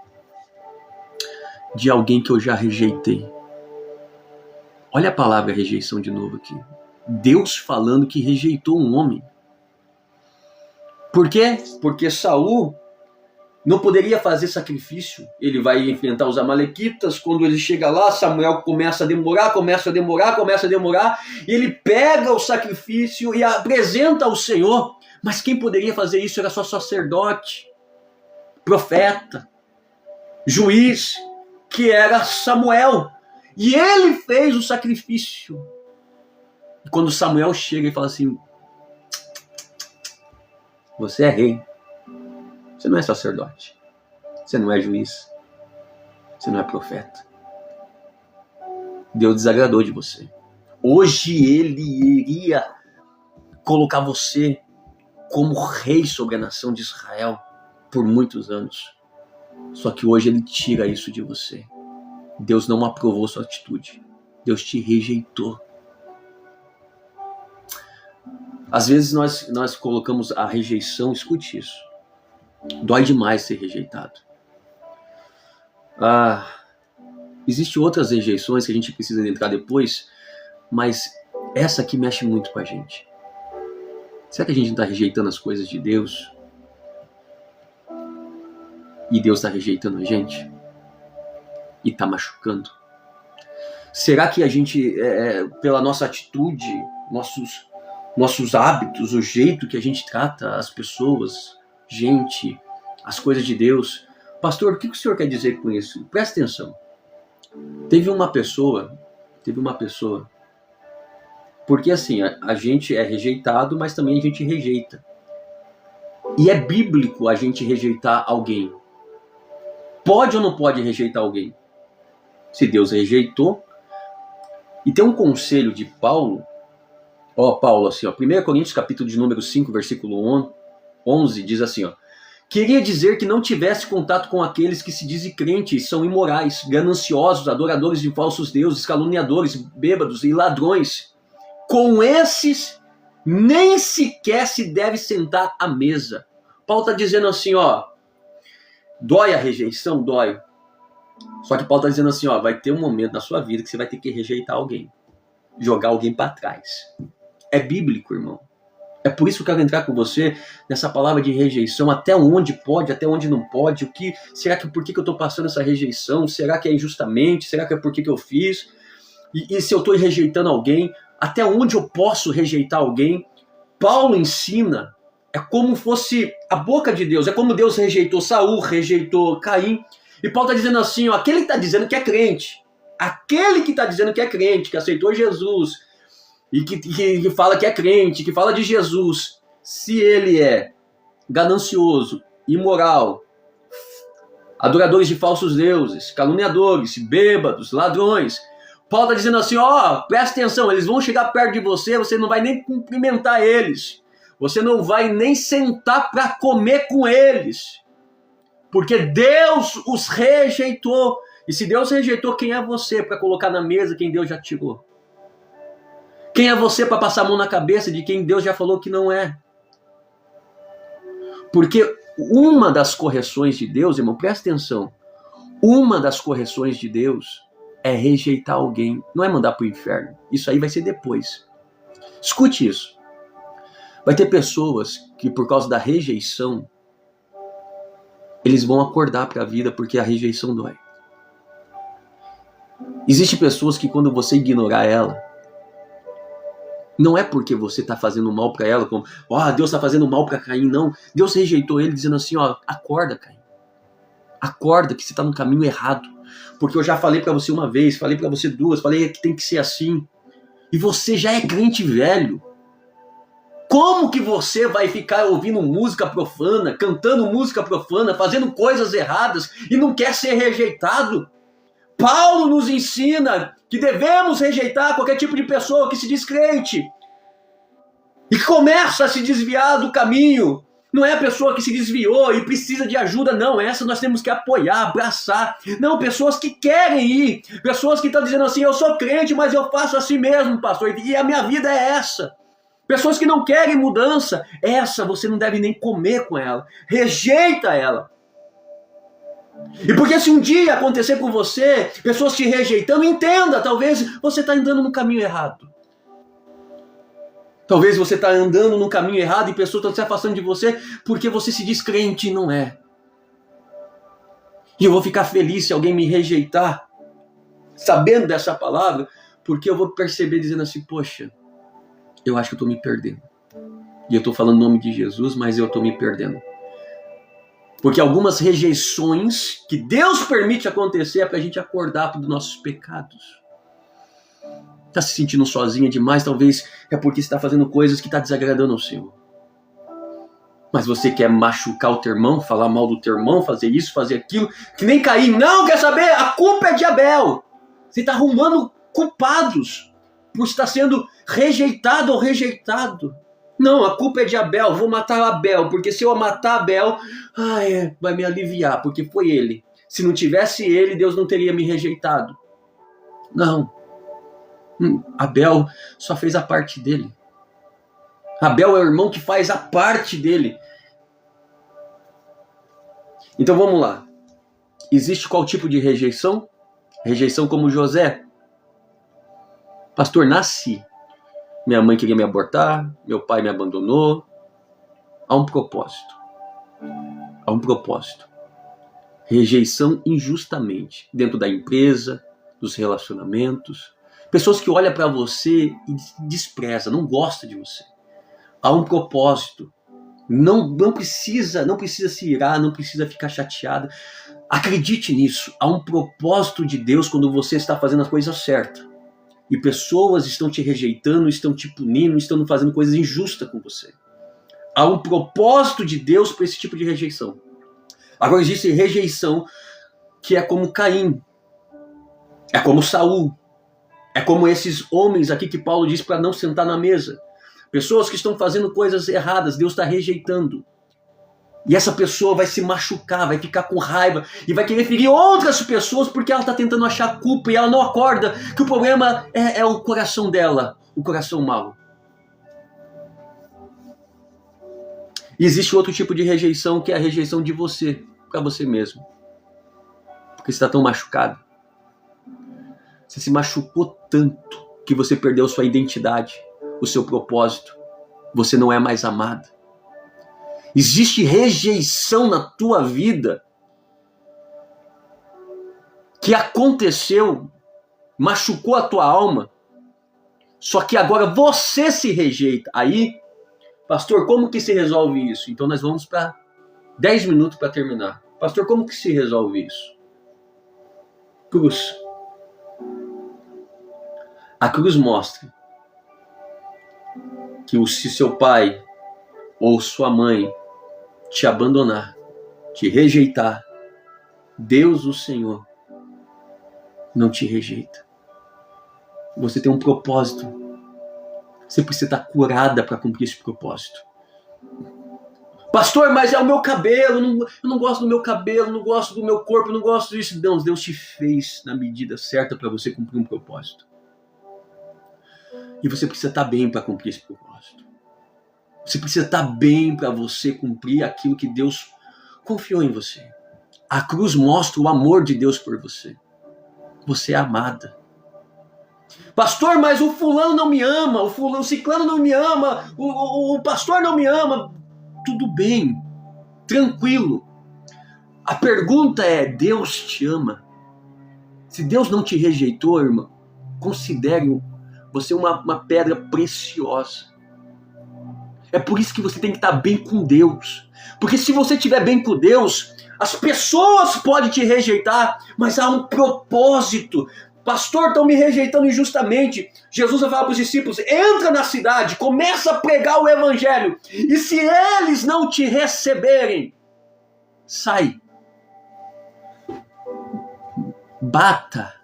de alguém que eu já rejeitei? Olha a palavra rejeição de novo aqui. Deus falando que rejeitou um homem. Por quê? Porque Saul não poderia fazer sacrifício. Ele vai enfrentar os amalequitas. Quando ele chega lá, Samuel começa a demorar. E ele pega o sacrifício e apresenta ao Senhor. Mas quem poderia fazer isso era só sacerdote, profeta, juiz, que era Samuel. E ele fez o sacrifício. E quando Samuel chega e fala assim, você é rei, você não é sacerdote, você não é juiz, você não é profeta. Deus desagradou de você. Hoje ele iria colocar você como rei sobre a nação de Israel por muitos anos. Só que hoje ele tira isso de você. Deus não aprovou sua atitude. Deus te rejeitou. Às vezes nós colocamos a rejeição, escute isso. Dói demais ser rejeitado. Existem outras rejeições que a gente precisa entrar depois, mas essa aqui mexe muito com a gente. Será que a gente não está rejeitando as coisas de Deus? E Deus está rejeitando a gente? E está machucando? Será que a gente, pela nossa atitude, nossos hábitos, o jeito que a gente trata as pessoas, as coisas de Deus... Pastor, o que o senhor quer dizer com isso? Presta atenção. Teve uma pessoa, porque assim, a gente é rejeitado, mas também a gente rejeita. E é bíblico a gente rejeitar alguém. Pode ou não pode rejeitar alguém? Se Deus rejeitou. E tem um conselho de Paulo, Paulo, assim, 1 Coríntios capítulo de número 5, versículo 11, diz assim, queria dizer que não tivesse contato com aqueles que se dizem crentes, são imorais, gananciosos, adoradores de falsos deuses, caluniadores, bêbados e ladrões. Com esses nem sequer se deve sentar à mesa. Paulo está dizendo assim, ó, dói a rejeição? Dói. Só que Paulo está dizendo assim, ó, vai ter um momento na sua vida que você vai ter que rejeitar alguém, jogar alguém para trás. É bíblico, irmão. É por isso que eu quero entrar com você nessa palavra de rejeição, até onde pode, até onde não pode, por que eu estou passando essa rejeição? Será que é injustamente? Será que é porque que eu fiz? E se eu estou rejeitando alguém, até onde eu posso rejeitar alguém? Paulo ensina, é como fosse a boca de Deus, é como Deus rejeitou Saul, rejeitou Caim, e Paulo está dizendo assim, ó, aquele que está dizendo que é crente, aquele que está dizendo que é crente, que aceitou Jesus, e que fala que é crente, que fala de Jesus, se ele é ganancioso, imoral, adoradores de falsos deuses, caluniadores, bêbados, ladrões, Paulo está dizendo assim, ó, presta atenção, eles vão chegar perto de você, você não vai nem cumprimentar eles, você não vai nem sentar para comer com eles, porque Deus os rejeitou, e se Deus rejeitou, quem é você para colocar na mesa quem Deus já tirou? Quem é você para passar a mão na cabeça de quem Deus já falou que não é? Porque uma das correções de Deus, irmão, presta atenção, uma das correções de Deus é rejeitar alguém, não é mandar para o inferno. Isso aí vai ser depois. Escute isso. Vai ter pessoas que por causa da rejeição, eles vão acordar para a vida porque a rejeição dói. Existem pessoas que quando você ignorar ela, não é porque você está fazendo mal para ela, como, ó, Deus está fazendo mal para Caim, não. Deus rejeitou ele dizendo assim, ó, acorda, Caim. Acorda que você está no caminho errado. Porque eu já falei para você uma vez, falei para você duas, falei que tem que ser assim. E você já é crente velho. Como que você vai ficar ouvindo música profana, cantando música profana, fazendo coisas erradas e não quer ser rejeitado? Paulo nos ensina que devemos rejeitar qualquer tipo de pessoa que se diz crente e que começa a se desviar do caminho. Não é a pessoa que se desviou e precisa de ajuda, não. Essa nós temos que apoiar, abraçar. Não, pessoas que querem ir. Pessoas que estão dizendo assim, eu sou crente, mas eu faço assim mesmo, pastor. E a minha vida é essa. Pessoas que não querem mudança. Essa você não deve nem comer com ela. Rejeita ela. E porque se um dia acontecer com você, pessoas te rejeitando, entenda, talvez você está andando no caminho errado. Talvez você está andando no caminho errado e pessoas estão se afastando de você porque você se diz crente e não é. E eu vou ficar feliz se alguém me rejeitar, sabendo dessa palavra, porque eu vou perceber dizendo assim, poxa, eu acho que eu estou me perdendo. E eu estou falando em nome de Jesus, mas eu estou me perdendo. Porque algumas rejeições que Deus permite acontecer é para a gente acordar dos nossos pecados. Está se sentindo sozinha demais, talvez é porque você está fazendo coisas que está desagradando ao Senhor. Mas você quer machucar o teu irmão, falar mal do teu irmão, fazer isso, fazer aquilo, que nem Caim. Não, quer saber? A culpa é de Abel. Você está arrumando culpados por estar sendo rejeitado ou rejeitado. Não, a culpa é de Abel, vou matar Abel, porque se eu matar Abel, vai me aliviar, porque foi ele. Se não tivesse ele, Deus não teria me rejeitado. Não. Abel só fez a parte dele. Abel é o irmão que faz a parte dele. Então vamos lá. Existe qual tipo de rejeição? Rejeição como José. Pastor, nasci. Minha mãe queria me abortar, meu pai me abandonou. Há um propósito. Há um propósito. Rejeição injustamente. Dentro da empresa, dos relacionamentos. Pessoas que olham para você e desprezam, não gostam de você. Há um propósito. Não precisa se irar, não precisa ficar chateada. Acredite nisso. Há um propósito de Deus quando você está fazendo a coisa certa. E pessoas estão te rejeitando, estão te punindo, estão fazendo coisas injustas com você. Há um propósito de Deus para esse tipo de rejeição. Agora existe rejeição que é como Caim. É como Saul. É como esses homens aqui que Paulo diz para não sentar na mesa. Pessoas que estão fazendo coisas erradas, Deus está rejeitando. E essa pessoa vai se machucar, vai ficar com raiva e vai querer ferir outras pessoas porque ela está tentando achar culpa e ela não acorda que o problema é o coração dela, o coração mau. E existe outro tipo de rejeição, que é a rejeição de você, para você mesmo. Porque você está tão machucado. Você se machucou tanto que você perdeu sua identidade, o seu propósito. Você não é mais amado. Existe rejeição na tua vida que aconteceu, machucou a tua alma, só que agora você se rejeita. Aí, pastor, como que se resolve isso? Então nós vamos para 10 minutos para terminar. Pastor, como que se resolve isso? Cruz. A cruz mostra que se seu pai ou sua mãe te abandonar, te rejeitar, Deus, o Senhor, não te rejeita. Você tem um propósito. Você precisa estar curada para cumprir esse propósito. Pastor, mas é o meu cabelo, eu não gosto do meu cabelo, não gosto do meu corpo, não gosto disso. Não, Deus te fez na medida certa para você cumprir um propósito. E você precisa estar bem para cumprir esse propósito. Você precisa estar bem para você cumprir aquilo que Deus confiou em você. A cruz mostra o amor de Deus por você. Você é amada. Pastor, mas o fulano não me ama, o ciclano não me ama, o pastor não me ama. Tudo bem, tranquilo. A pergunta é, Deus te ama? Se Deus não te rejeitou, irmão, considere você uma pedra preciosa. É por isso que você tem que estar bem com Deus. Porque se você estiver bem com Deus, as pessoas podem te rejeitar, mas há um propósito. Pastor, estão me rejeitando injustamente. Jesus vai falar para os discípulos, entra na cidade, começa a pregar o evangelho. E se eles não te receberem, sai. Bata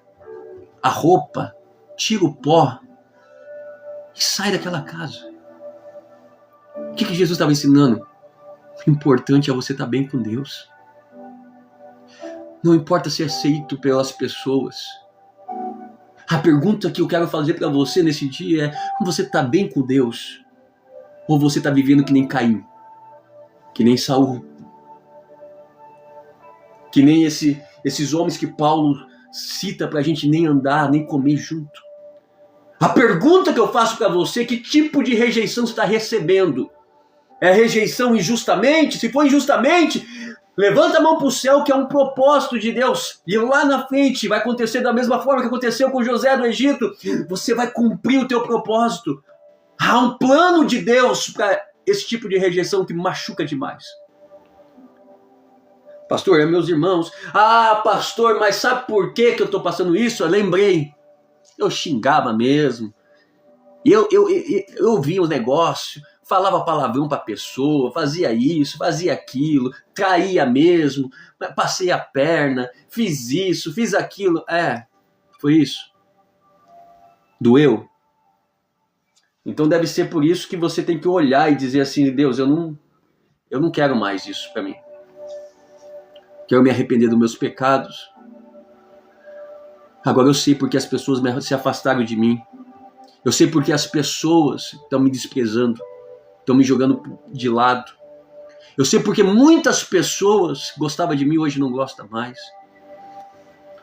a roupa, tira o pó e sai daquela casa. O que Jesus estava ensinando? O importante é você estar bem com Deus. Não importa ser aceito pelas pessoas. A pergunta que eu quero fazer para você nesse dia é: você está bem com Deus? Ou você está vivendo que nem Caim? Que nem Saul? Que nem esses homens que Paulo cita para a gente nem andar, nem comer junto? A pergunta que eu faço para você é: que tipo de rejeição você está recebendo? É rejeição injustamente? Se for injustamente, levanta a mão para o céu, que é um propósito de Deus. E lá na frente vai acontecer da mesma forma que aconteceu com José do Egito. Você vai cumprir o teu propósito. Há um plano de Deus para esse tipo de rejeição que machuca demais. Pastor, meus irmãos, pastor, mas sabe por que eu estou passando isso? Eu lembrei. Eu xingava mesmo. Eu ouvia o negócio, falava palavrão para a pessoa, fazia isso, fazia aquilo, traía mesmo, passei a perna, fiz isso, fiz aquilo. Foi isso. Doeu. Então deve ser por isso que você tem que olhar e dizer assim: Deus, eu não quero mais isso para mim. Quero me arrepender dos meus pecados. Agora eu sei porque as pessoas se afastaram de mim. Eu sei porque as pessoas estão me desprezando, estão me jogando de lado. Eu sei porque muitas pessoas gostavam de mim, hoje não gostam mais.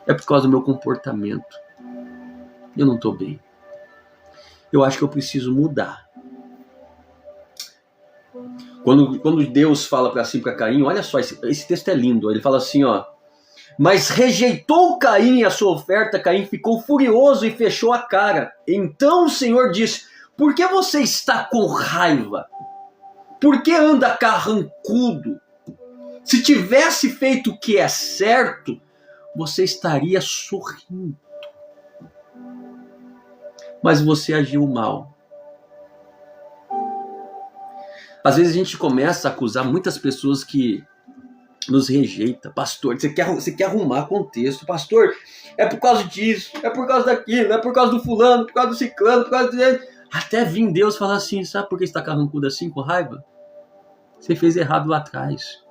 É por causa do meu comportamento. Eu não estou bem. Eu acho que eu preciso mudar. Quando Deus fala para Caim, olha só, esse texto é lindo. Ele fala assim, mas rejeitou Caim a sua oferta, Caim ficou furioso e fechou a cara. Então o Senhor disse: por que você está com raiva? Por que anda carrancudo? Se tivesse feito o que é certo, você estaria sorrindo. Mas você agiu mal. Às vezes a gente começa a acusar muitas pessoas que nos rejeita. Pastor, você quer arrumar contexto. Pastor, é por causa disso, é por causa daquilo, é por causa do fulano, por causa do ciclano, por causa do... Até vir Deus falar assim: sabe por que você está carrancudo assim, com raiva? Você fez errado lá atrás.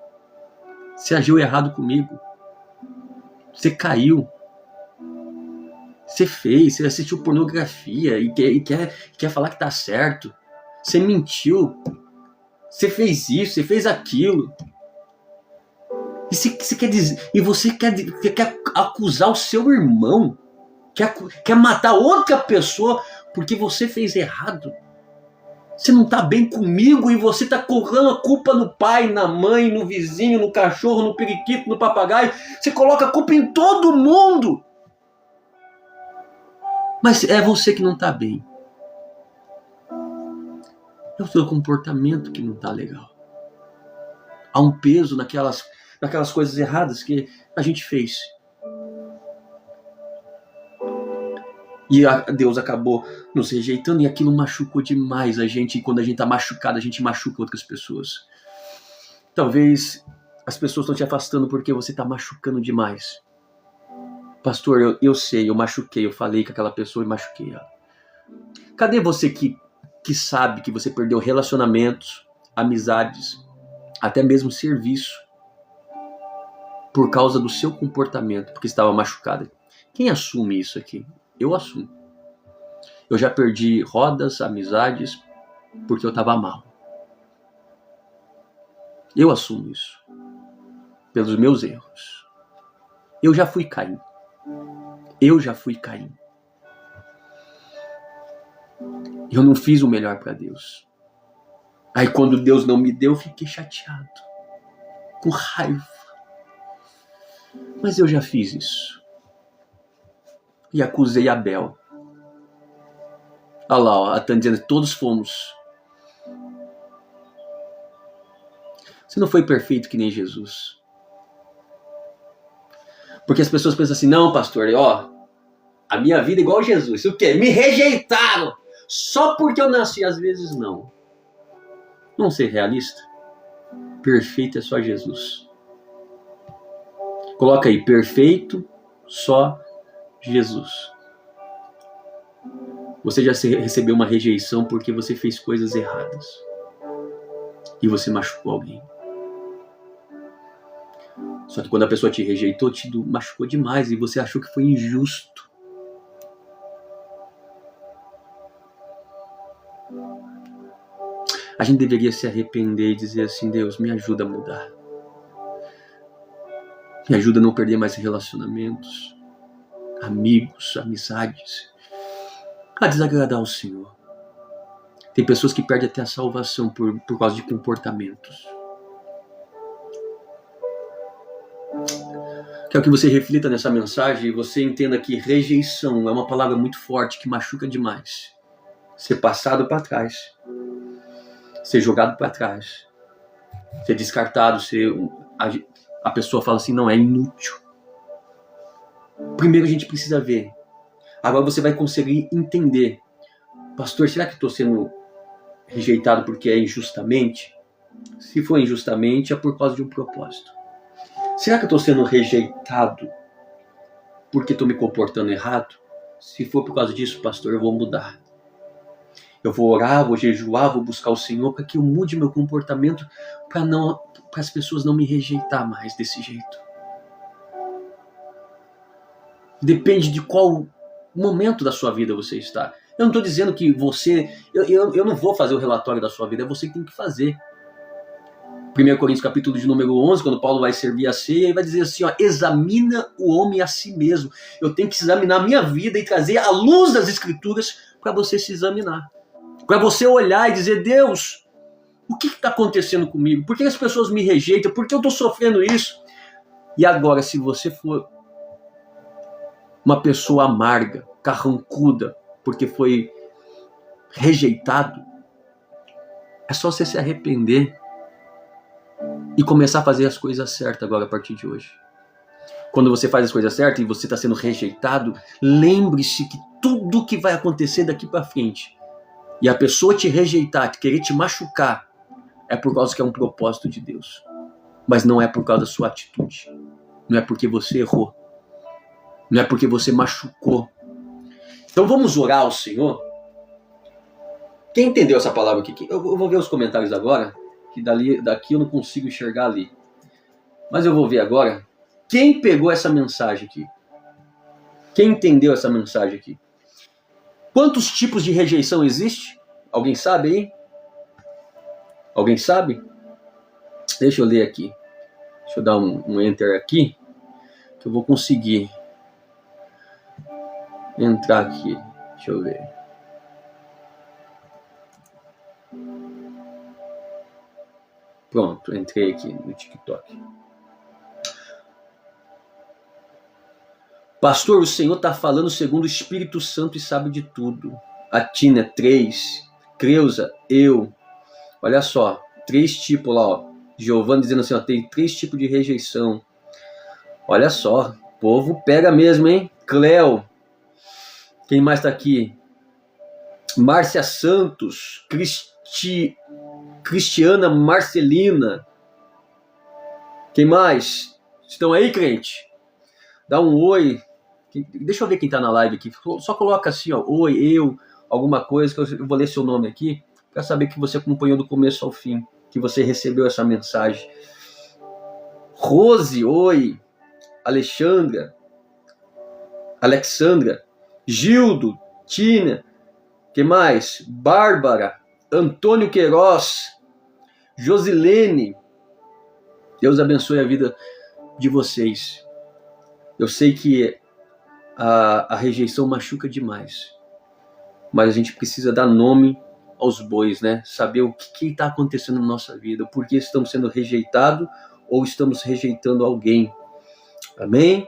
Você agiu errado comigo. Você caiu. Você assistiu pornografia e quer falar que tá certo. Você mentiu. Você fez isso, você fez aquilo. E você quer dizer, e você quer acusar o seu irmão, quer matar outra pessoa porque você fez errado. Você não está bem comigo e você está colocando a culpa no pai, na mãe, no vizinho, no cachorro, no periquito, no papagaio. Você coloca a culpa em todo mundo. Mas é você que não está bem. É o seu comportamento que não está legal. Há um peso naquelas coisas erradas que a gente fez. E Deus acabou nos rejeitando e aquilo machucou demais a gente. E quando a gente está machucado, a gente machuca outras pessoas. Talvez as pessoas estão te afastando porque você está machucando demais. Pastor, eu sei, eu machuquei, eu falei com aquela pessoa e machuquei ela. Cadê você que sabe que você perdeu relacionamentos, amizades, até mesmo serviço, por causa do seu comportamento, porque estava machucado? Quem assume isso aqui? Eu assumo. Eu já perdi rodas, amizades, porque eu estava mal. Eu assumo isso. Pelos meus erros. Eu já fui Caim. Eu não fiz o melhor para Deus. Aí quando Deus não me deu, eu fiquei chateado. Com raiva. Mas eu já fiz isso. E acusei Abel. Olha lá, está dizendo, todos fomos. Você não foi perfeito que nem Jesus. Porque as pessoas pensam assim, não, pastor, a minha vida é igual a Jesus. O quê? Me rejeitaram. Só porque eu nasci. Às vezes não. Vamos ser realista? Perfeito é só Jesus. Coloca aí, perfeito só Jesus. Você já recebeu uma rejeição porque você fez coisas erradas. E você machucou alguém. Só que quando a pessoa te rejeitou, te machucou demais e você achou que foi injusto. A gente deveria se arrepender e dizer assim, Deus, me ajuda a mudar. Me ajuda a não perder mais relacionamentos, amigos, amizades, a desagradar o Senhor. Tem pessoas que perdem até a salvação por causa de comportamentos. Quero que você reflita nessa mensagem e você entenda que rejeição é uma palavra muito forte que machuca demais. Ser passado para trás. Ser jogado para trás. Ser descartado. A pessoa fala assim, não, é inútil. Primeiro a gente precisa ver. Agora você vai conseguir entender. Pastor, será que estou sendo rejeitado porque é injustamente? Se for injustamente, é por causa de um propósito. Será que eu estou sendo rejeitado porque estou me comportando errado? Se for por causa disso, pastor, eu vou mudar. Eu vou orar, vou jejuar, vou buscar o Senhor para que eu mude meu comportamento para as pessoas não me rejeitar mais desse jeito. Depende de qual momento da sua vida você está. Eu não estou dizendo que você... Eu não vou fazer o relatório da sua vida, é você que tem que fazer. 1 Coríntios capítulo de número 11, quando Paulo vai servir a ceia, ele vai dizer assim, examina o homem a si mesmo. Eu tenho que examinar a minha vida e trazer a luz das Escrituras para você se examinar. Para você olhar e dizer, Deus, o que está acontecendo comigo? Por que as pessoas me rejeitam? Por que eu estou sofrendo isso? E agora, se você for uma pessoa amarga, carrancuda, porque foi rejeitado, é só você se arrepender e começar a fazer as coisas certas agora a partir de hoje. Quando você faz as coisas certas e você está sendo rejeitado, lembre-se que tudo que vai acontecer daqui para frente e a pessoa te rejeitar, querer te machucar, é por causa que é um propósito de Deus. Mas não é por causa da sua atitude. Não é porque você errou. Não é porque você machucou. Então vamos orar ao Senhor. Quem entendeu essa palavra aqui? Eu vou ver os comentários agora, que daqui eu não consigo enxergar ali. Mas eu vou ver agora. Quem pegou essa mensagem aqui? Quem entendeu essa mensagem aqui? Quantos tipos de rejeição existe? Alguém sabe aí? Alguém sabe? Deixa eu ler aqui. Deixa eu dar um enter aqui, que eu vou conseguir entrar aqui. Deixa eu ver. Pronto, entrei aqui no TikTok. Pastor, o Senhor está falando segundo o Espírito Santo e sabe de tudo. A Tina, 3. Creuza, eu. Olha só, 3 tipos lá, ó. Giovanni dizendo assim, ó, tem 3 tipos de rejeição. Olha só, o povo pega mesmo, hein? Cleo. Quem mais está aqui? Márcia Santos. Cristiana Marcelina. Quem mais? Estão aí, crente? Dá um oi. Deixa eu ver quem está na live aqui. Só coloca assim, ó, oi, eu, alguma coisa, que eu vou ler seu nome aqui, para saber que você acompanhou do começo ao fim, que você recebeu essa mensagem. Rose, oi. Alexandra, Gildo, Tina, que mais? Bárbara, Antônio Queiroz, Josilene. Deus abençoe a vida de vocês. Eu sei que a rejeição machuca demais, mas a gente precisa dar nome aos bois, né? Saber o que está acontecendo na nossa vida, por que estamos sendo rejeitados ou estamos rejeitando alguém. Amém?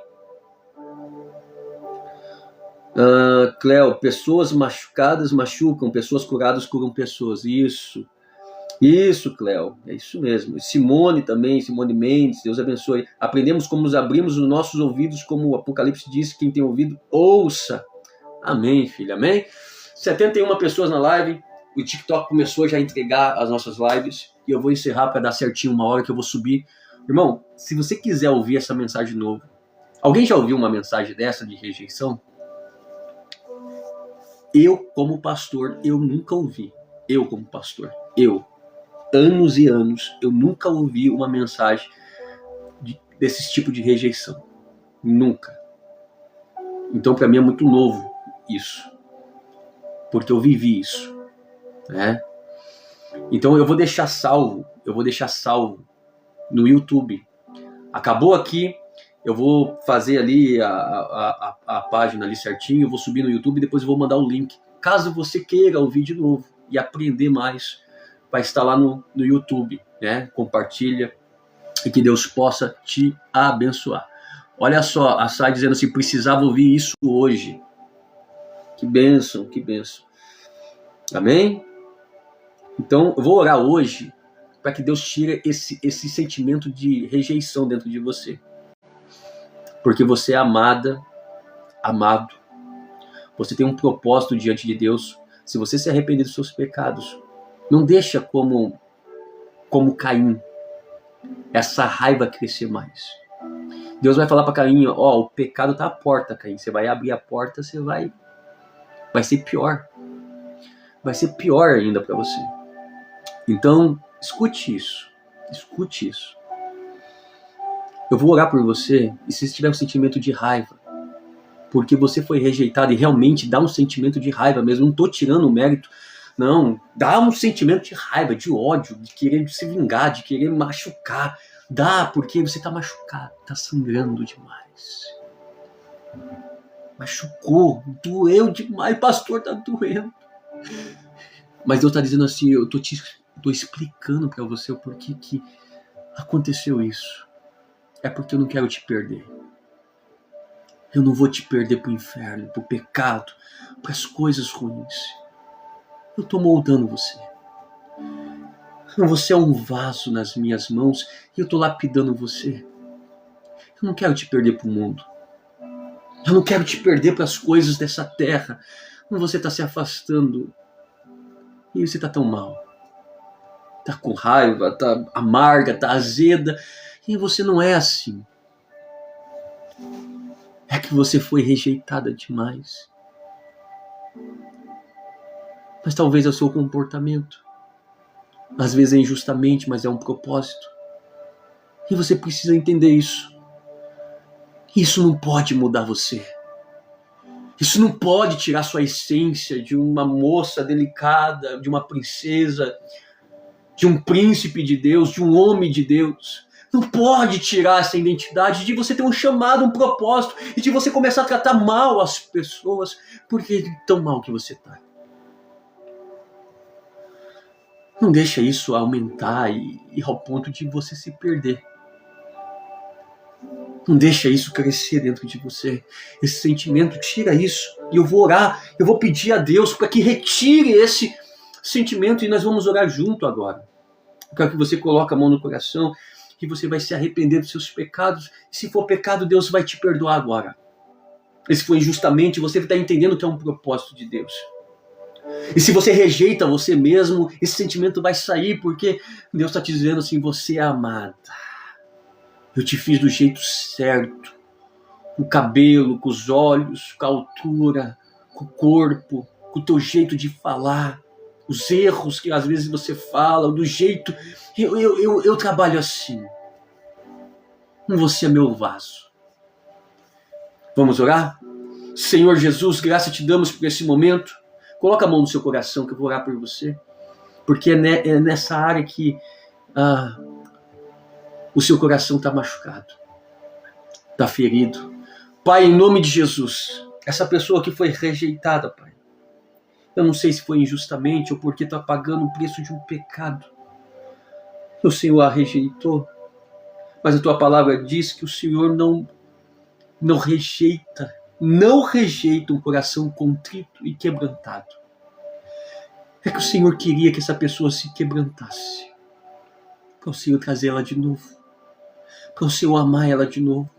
Cleo, pessoas machucadas machucam, pessoas curadas curam pessoas. Isso, Cleo, é isso mesmo. Simone também, Simone Mendes, Deus abençoe. Aprendemos como nos abrimos os nossos ouvidos, como o Apocalipse diz, quem tem ouvido, ouça. Amém, filha, amém? 71 pessoas na live, o TikTok começou já a entregar as nossas lives, e eu vou encerrar para dar certinho uma hora que eu vou subir. Irmão, se você quiser ouvir essa mensagem de novo, alguém já ouviu uma mensagem dessa de rejeição? Eu, como pastor, eu nunca ouvi. Eu, como pastor, anos e anos, eu nunca ouvi uma mensagem desse tipo de rejeição. Nunca. Então, para mim é muito novo isso. Porque eu vivi isso. Né? Então, eu vou deixar salvo no YouTube. Acabou aqui, eu vou fazer ali a página ali certinho, eu vou subir no YouTube e depois eu vou mandar o link. Caso você queira ouvir de novo e aprender mais, vai estar lá no YouTube, né? Compartilha e que Deus possa te abençoar. Olha só, a Sai dizendo assim, precisava ouvir isso hoje. Que bênção, que bênção. Amém? Então, eu vou orar hoje para que Deus tire esse sentimento de rejeição dentro de você. Porque você é amada, amado. Você tem um propósito diante de Deus. Se você se arrepender dos seus pecados, não deixa como Caim, essa raiva crescer mais. Deus vai falar para Caim, ó, o pecado está à porta, Caim. Você vai abrir a porta, você vai ser pior. Vai ser pior ainda para você. Então, escute isso. Escute isso. Eu vou orar por você, e se tiver um sentimento de raiva, porque você foi rejeitado, e realmente dá um sentimento de raiva mesmo, não estou tirando o mérito, não, dá um sentimento de raiva, de ódio, de querer se vingar, de querer machucar, dá, porque você está machucado, está sangrando demais, machucou, doeu demais, pastor, está doendo, mas Deus está dizendo assim, eu estou explicando para você o porquê que aconteceu isso. É porque eu não quero te perder. Eu não vou te perder para o inferno, para o pecado, para as coisas ruins. Eu estou moldando você. Você é um vaso nas minhas mãos e eu estou lapidando você. Eu não quero te perder para o mundo. Eu não quero te perder para as coisas dessa terra. Quando você está se afastando e você está tão mal. Está com raiva, está amarga, está azeda. E você não é assim. É que você foi rejeitada demais. Mas talvez é o seu comportamento. Às vezes é injustamente, mas é um propósito. E você precisa entender isso. Isso não pode mudar você. Isso não pode tirar sua essência de uma moça delicada, de uma princesa, de um príncipe de Deus, de um homem de Deus, não pode tirar essa identidade de você ter um chamado, um propósito, e de você começar a tratar mal as pessoas, porque tão mal que você está. Não deixa isso aumentar e ir ao ponto de você se perder. Não deixa isso crescer dentro de você. Esse sentimento, tira isso. E eu vou orar, eu vou pedir a Deus para que retire esse sentimento, e nós vamos orar junto agora. Eu quero que você coloque a mão no coração, que você vai se arrepender dos seus pecados. E se for pecado, Deus vai te perdoar agora. E se for injustamente, você está entendendo que é um propósito de Deus. E se você rejeita você mesmo, esse sentimento vai sair, porque Deus está te dizendo assim: você é amada. Eu te fiz do jeito certo. Com o cabelo, com os olhos, com a altura, com o corpo, com o teu jeito de falar. Os erros que às vezes você fala, do jeito... Eu trabalho assim. Você é meu vaso. Vamos orar? Senhor Jesus, graça te damos por esse momento. Coloca a mão no seu coração que eu vou orar por você. Porque é nessa área que o seu coração está machucado. Está ferido. Pai, em nome de Jesus, essa pessoa que foi rejeitada, Pai. Eu não sei se foi injustamente ou porque está pagando o preço de um pecado. O Senhor a rejeitou. Mas a tua palavra diz que o Senhor não rejeita um coração contrito e quebrantado. É que o Senhor queria que essa pessoa se quebrantasse. Para o Senhor trazer ela de novo. Para o Senhor amar ela de novo.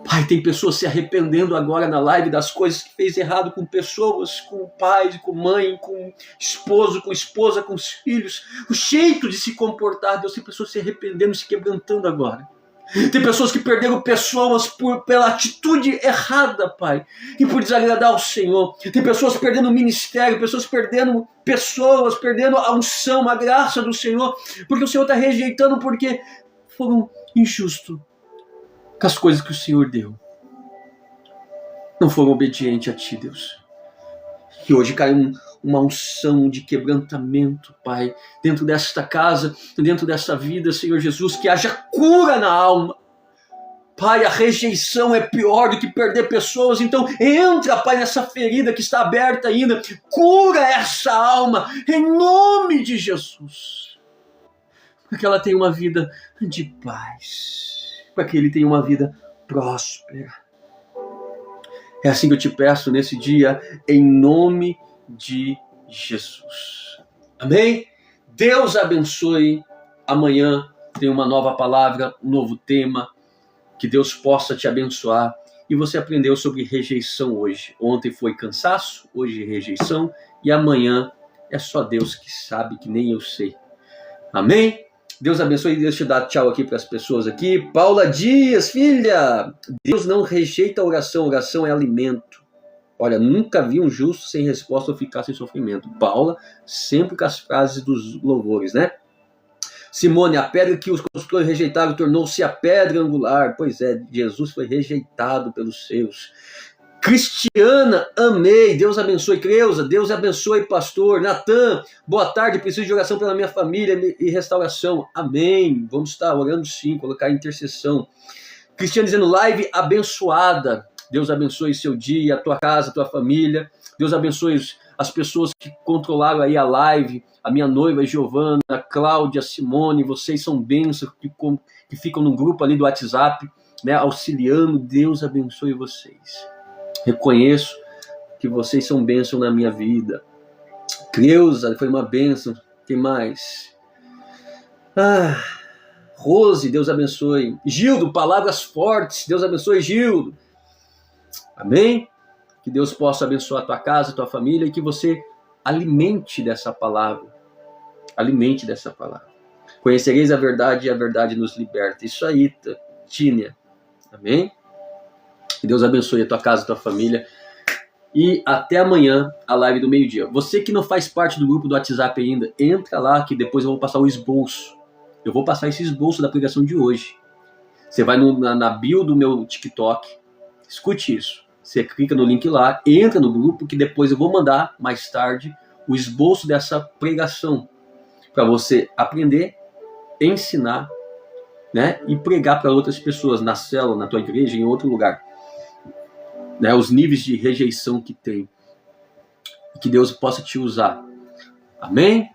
Pai, tem pessoas se arrependendo agora na live das coisas que fez errado com pessoas, com pai, com mãe, com esposo, com esposa, com os filhos. O jeito de se comportar, Deus, tem pessoas se arrependendo, se quebrantando agora. Tem pessoas que perderam pessoas pela atitude errada, Pai, e por desagradar ao Senhor. Tem pessoas perdendo o ministério, pessoas, perdendo a unção, a graça do Senhor, porque o Senhor está rejeitando, porque foram injustos com as coisas que o Senhor deu. Não foram obedientes a Ti, Deus. E hoje caiu uma unção de quebrantamento, Pai, dentro desta casa, dentro desta vida, Senhor Jesus, que haja cura na alma. Pai, a rejeição é pior do que perder pessoas, então entra, Pai, nessa ferida que está aberta ainda, cura essa alma, em nome de Jesus, para que ela tenha uma vida de paz, para que ele tenha uma vida próspera. É assim que eu te peço nesse dia, em nome de Jesus. Amém? Deus abençoe. Amanhã tem uma nova palavra, um novo tema. Que Deus possa te abençoar. E você aprendeu sobre rejeição hoje. Ontem foi cansaço, hoje rejeição. E amanhã é só Deus que sabe, que nem eu sei. Amém? Deus abençoe. Deixa eu dar tchau aqui para as pessoas aqui. Paula Dias, filha. Deus não rejeita a oração. Oração é alimento. Olha, nunca vi um justo sem resposta ou ficar sem sofrimento. Paula, sempre com as frases dos louvores, né? Simone, a pedra que os construtores rejeitaram tornou-se a pedra angular. Pois é, Jesus foi rejeitado pelos seus. Cristiana, amei. Deus abençoe. Creuza, Deus abençoe, pastor. Natan, boa tarde. Preciso de oração pela minha família e restauração. Amém. Vamos estar orando sim, colocar intercessão. Cristiana dizendo, live abençoada. Deus abençoe seu dia, a tua casa, a tua família. Deus abençoe as pessoas que controlaram aí a live. A minha noiva Giovana, a Cláudia, a Simone. Vocês são bênçãos que ficam no grupo ali do WhatsApp, né, auxiliando. Deus abençoe vocês. Reconheço que vocês são bênção na minha vida. Creuza foi uma bênção. Quem mais? Rose, Deus abençoe. Gildo, palavras fortes. Deus abençoe, Gildo. Amém? Que Deus possa abençoar a tua casa, a tua família, e que você alimente dessa palavra. Alimente dessa palavra. Conhecereis a verdade e a verdade nos liberta. Isso aí, Tínia. Amém? Que Deus abençoe a tua casa, a tua família. E até amanhã, a live do meio-dia. Você que não faz parte do grupo do WhatsApp ainda, entra lá que depois eu vou passar o esboço. Eu vou passar esse esboço da pregação de hoje. Você vai na bio do meu TikTok. Escute isso. Você clica no link lá, entra no grupo que depois eu vou mandar mais tarde o esboço dessa pregação. para você aprender, ensinar, né, e pregar para outras pessoas na célula, na tua igreja, em outro lugar, né, os níveis de rejeição que tem, e que Deus possa te usar. Amém?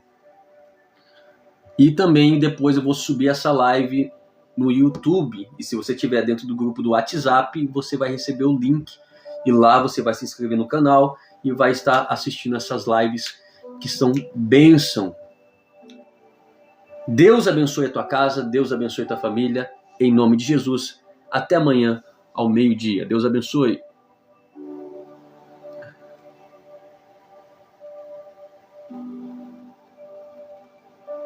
E também depois eu vou subir essa live no YouTube, e se você estiver dentro do grupo do WhatsApp, você vai receber o link, e lá você vai se inscrever no canal e vai estar assistindo essas lives que são bênção. Deus abençoe a tua casa, Deus abençoe a tua família, em nome de Jesus. Até amanhã, ao meio-dia. Deus abençoe.